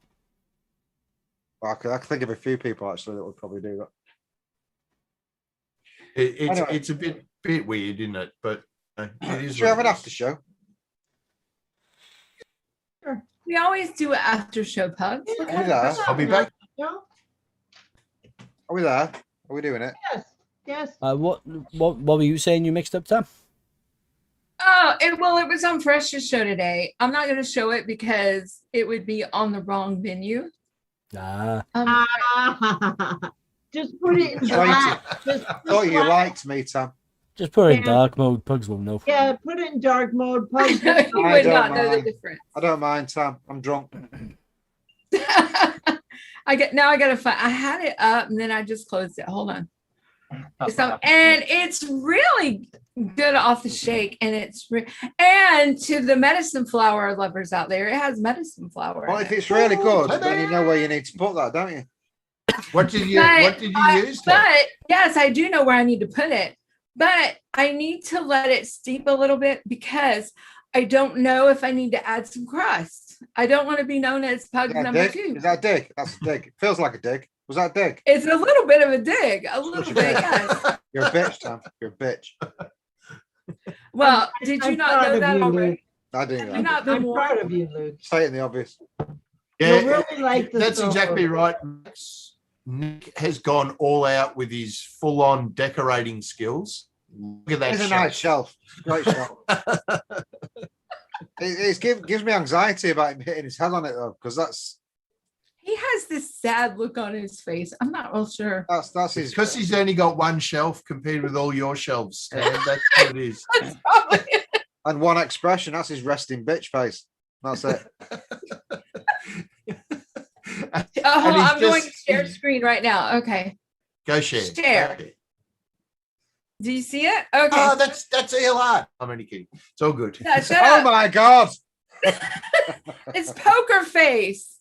Well, I can think of a few people actually that would probably do that. It's Anyway. it's a bit weird, isn't it? But it is. Should we have what an it is. after show? We always do an after show, Pugs. Look Are how we there? I'll be back. No? Are we there? Are we doing it? Yes, yes. What were you saying you mixed up, Tam? Oh, it was on Fresh's show today. I'm not going to show it because it would be on the wrong venue. Ah, Just put it in Thank black. Just I thought you black. liked me, Tam. just put it in Yeah. dark mode. Pugs won't know. Yeah, put it in dark mode. You Pugs. would don't not know the mind. difference. I don't mind, Tam. I'm drunk. I gotta find. I had it up and then I just closed it. Hold on. So, and it's really good off the shake, and and to the medicine flower lovers out there, it has medicine flower. Well, in if it. it's really good, Oh, then you know where you need to put that, don't you? What did you But use? Tam? But yes, I do know where I need to put it, but I need to let it steep a little bit because I don't know if I need to add some crust. I don't want to be known as Pug Is that a number dig? 2. Is that a dig? That's a dig. It feels like a dig. Was that a dig? It's a little bit of a dig, a little bit, yes. You're a bitch, Tam. You're a bitch. Well, did you I'm not proud know of that you, already? I do Have you that. not been I'm proud warned? of you, Luke. Stating the obvious. Yeah, You really like the that's solo. exactly right. Nick has gone all out with his full-on decorating skills. Look at that. It's a shelf. nice shelf. Great shelf. Gives me anxiety about him hitting his head on it though, because that's He has this sad look on his face. I'm not real sure. that's his. Because he's only got one shelf compared with all your shelves, Stan. That's what it is. That's probably And one expression. That's his resting bitch face. That's it. Oh, hold on, he's I'm going to just- share screen right now. Okay. Go share. Share. Do you see it? Okay. Oh, that's ELR. I'm only kidding. It's all good. Yeah, shut Oh up. my god! It's poker face.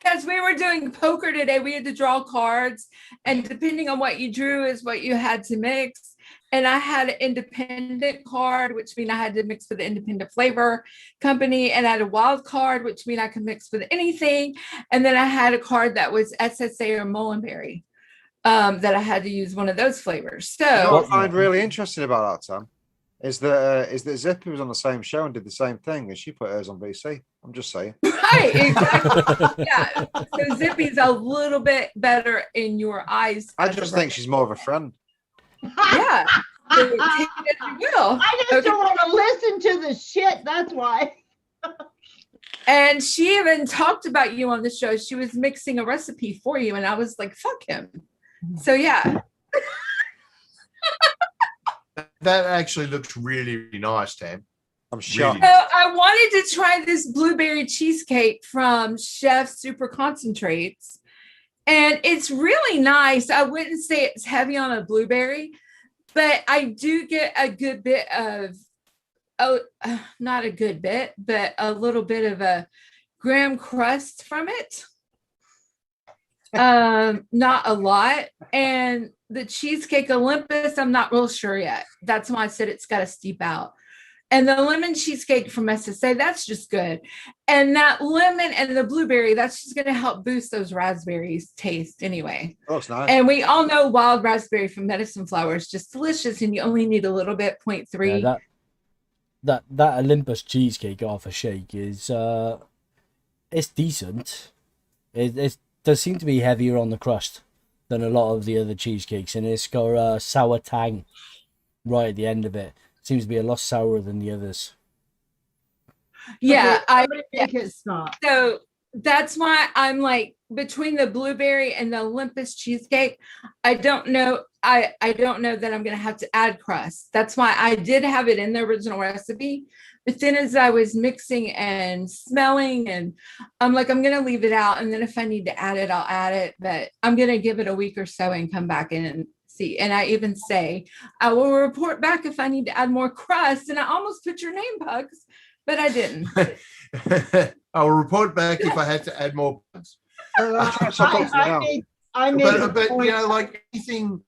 Because we were doing poker today. We had to draw cards. And depending on what you drew is what you had to mix. And I had an independent card, which means I had to mix with the independent flavor company. And I had a wild card, which means I could mix with anything. And then I had a card that was SSA or Mullenberry, that I had to use one of those flavors. You know So what I find really interesting about that, Sam, is that Zippy was on the same show and did the same thing, and she put hers on VC. I'm just saying. right, exactly. Yeah. So Zippy's a little bit better in your eyes. I just think she's more of a friend. Yeah. take it as you will. I just don't want to listen to the shit. That's why. And she even talked about you on the show. She was mixing a recipe for you, and I was like, fuck him. So yeah. That actually looks really, really nice, Tam. I'm shocked. So I wanted to try this blueberry cheesecake from Chef Super Concentrates. And it's really nice. I wouldn't say it's heavy on a blueberry, but I do get a good bit of, not a good bit, but a little bit of a graham crust from it. Not a lot. And the cheesecake Olympus, I'm not real sure yet. That's why I said it's got to steep out. And the lemon cheesecake from SSA, that's just good. And that lemon and the blueberry, that's just going to help boost those raspberries taste anyway. Oh, it's nice. And we all know wild raspberry from medicine flower is just delicious, and you only need a little bit, 0.3. Yeah, that Olympus cheesecake off a shake is it's decent. It does seem to be heavier on the crust than a lot of the other cheesecakes, and it's got a sour tang right at the end of it. Seems to be a lot sourer than the others. Yeah, Okay, I'm gonna make it stop. So that's why I'm like, between the blueberry and the Olympus cheesecake, I don't know. I don't know that I'm going to have to add crust. That's why I did have it in the original recipe. But then as I was mixing and smelling, and I'm like, I'm going to leave it out. And then if I need to add it, I'll add it. But I'm going to give it a week or so and come back in and see. And I even say, I will report back if I need to add more crust. And I almost put your name, Pugs, but I didn't. I'll report back if I had to add more bugs. I made a But point. you know, like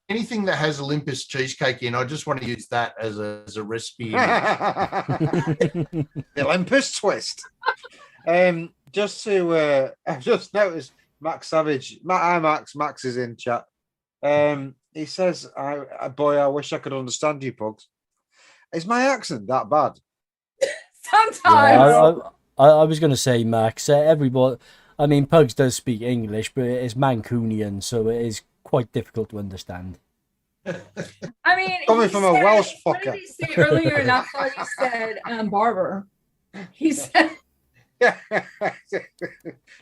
anything that has Olympus cheesecake in, I just want to use that as a recipe. The Olympus twist. Just to, I've just noticed Max Savage. Hi, Max. Max is in chat. He says, I wish I could understand you, Pugs. Is my accent that bad? Sometimes. Yeah, I was going to say, Max, everybody, I mean, Pugs does speak English, but it is Mancunian, so it is quite difficult to understand. I mean, Coming he from a said- Welsh What fucker. did he say earlier? And I thought he said barber. He said Doesn't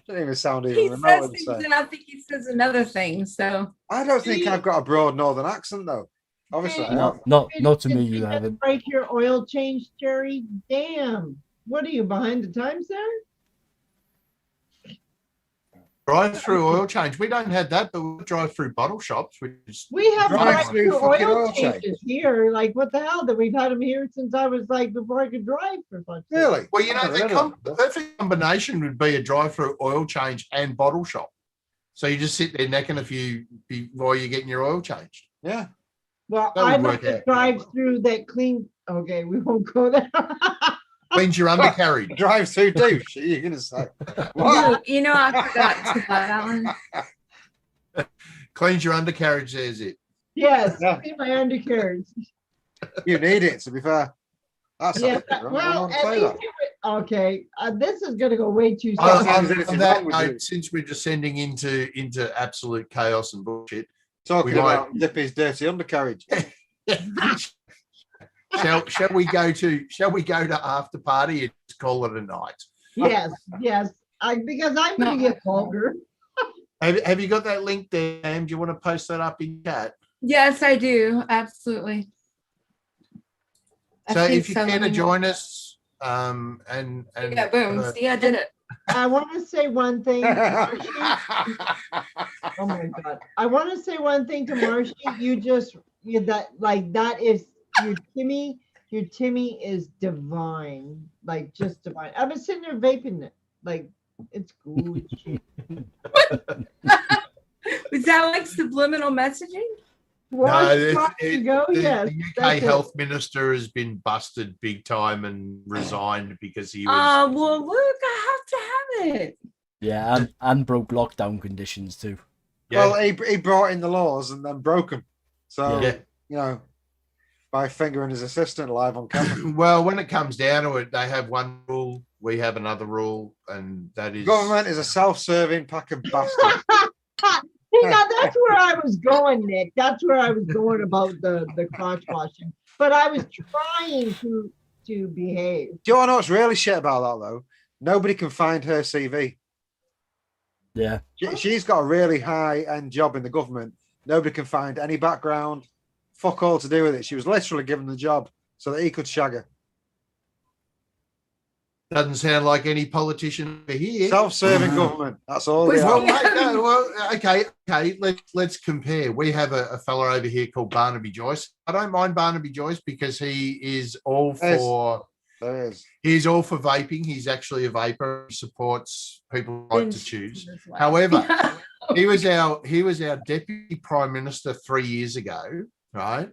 even sound he even says remote. things, and I think he says another thing. So I don't think I've got a broad northern accent though. Obviously, I No, don't. not to me, Did you haven't. break your oil change, Jerry? Damn. What are you, behind the times there? Drive-through oil change. We don't have that, but we drive through bottle shops. We have Drive-through drive-through fucking oil oil change. changes here. Like, what the hell? That we've had them here since I was like, before I could drive for fuck's sake. Really? Well, you know, I've never heard the of that. perfect combination would be a drive-through oil change and bottle shop. So you just sit there necking a few while you're getting your oil changed. Yeah. Well, That would I'd work like to out. drive through that clean. Okay, we won't go there. Cleans your undercarriage. Drive through douche. Are you gonna say? What? you know, I forgot to buy that one. Cleans your undercarriage, there's it. Yes, Yeah. in my undercarriage. You need it, to be fair. That's Yeah, not wrong. well, I at say least that. okay. This is gonna go way too Oh, far. yeah. On there's anything that wrong with note, you. since we're descending into absolute chaos and bullshit, Talking we might- about Dippy's dirty undercarriage. shall we go to after party and just call it a night? Yes, yes. Because I'm gonna get vulgar. Have you got that link there, Sam? Do you want to post that up in chat? Yes, I do. Absolutely. I So think if you so. care Let to me join us, and Yeah, boom. See, I did it. I want to say one thing. Marshy. Oh my god! I want to say one thing to Marshy. That is your Timmy. Your Timmy is divine, like just divine. I've been sitting there vaping it, like it's good shit. Was that like subliminal messaging? Watch No, Marshy go. Yes, the UK that's it. health minister has been busted big time and resigned because he was. Well, look, I have to have it. Yeah, and broke lockdown conditions too. Yeah. Well, he brought in the laws and then broke them. So, Yeah. you know, by fingering his assistant live on camera. Well, when it comes down to it, they have one rule, we have another rule, and that is Government is a self-serving pack of bastards. See, now that's where I was going, Nick. That's where I was going about the crotch washing. But I was trying to behave. Do you know what's really shit about that though? Nobody can find her CV. Yeah. She's got a really high-end job in the government. Nobody can find any background. Fuck all to do with it. She was literally given the job so that he could shag her. Doesn't sound like any politician here. Self-serving government. That's all. Was They Well, are. mate, no, well, okay. Let's compare. We have a fella over here called Barnaby Joyce. I don't mind Barnaby Joyce because he is all for. There is. He's all for vaping. He's actually a vapor. He supports people who like to choose. as well. However, he was our deputy prime minister 3 years ago, right?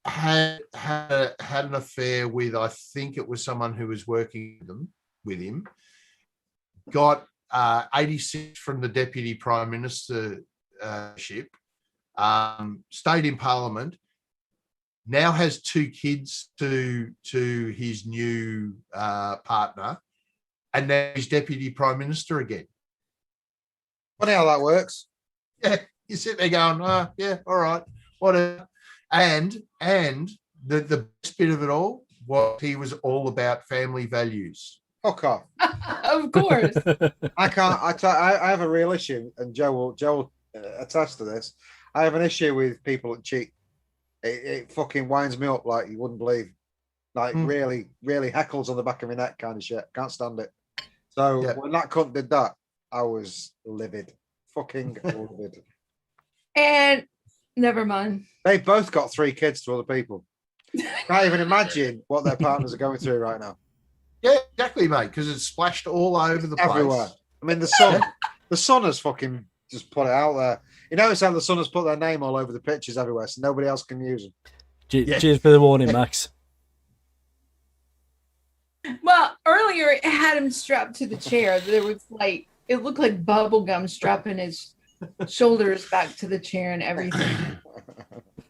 Had an affair with, I think it was someone who was working with him. Got 86 from the deputy prime ministership. Stayed in parliament. Now has 2 kids to his new partner, and now he's deputy prime minister again. Funny how that works. Yeah, you sit there going, yeah, all right, whatever. And the best bit of it all was he was all about family values. Fuck off. Of course. I can't. I have a real issue, and Joe will attest to this. I have an issue with people that cheat. It fucking winds me up like you wouldn't believe. Like really, really heckles on the back of my neck kind of shit. Can't stand it. So when that cunt did that, I was livid. Fucking livid. And never mind. They've both got 3 kids to other people. Can't even imagine what their partners are going through right now. Yeah, exactly, mate, because it's splashed all over the place. Everywhere. I mean, the sun has fucking just put it out there. You notice how the sun has put their name all over the pictures everywhere, so nobody else can use them. Cheers for the warning, Max. Well, earlier it had him strapped to the chair. There was like, it looked like bubble gum strapping his shoulders back to the chair and everything.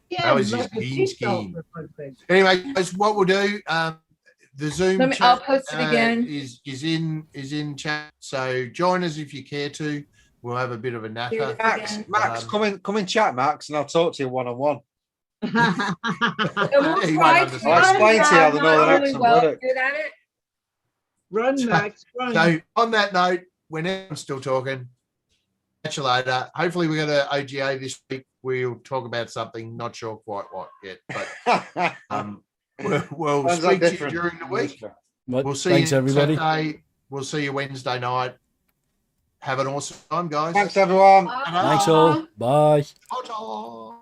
Yeah, That was his like a bean seatbelt, scheme. for fuck's sake. Anyway, guys, what we'll do, the Zoom I'll chat post it again. is in chat. So join us if you care to. We'll have a bit of a natter. Cheers. Max, come in chat, Max, and I'll talk to you one-on-one. And we'll He try won't to understand. I'll explain to you how the I'm Northern not really accent well works. good at it. Run, Max, run. So on that note, when everyone's still talking, catch you later. Hopefully we got an OGA this week. We'll talk about something, not sure quite what yet, but we'll How's that speak to you different? during the week. But We'll see thanks, you everybody. Saturday. We'll see you Wednesday night. Have an awesome time, guys. Thanks, everyone. Thanks all. Bye. Ta-ta.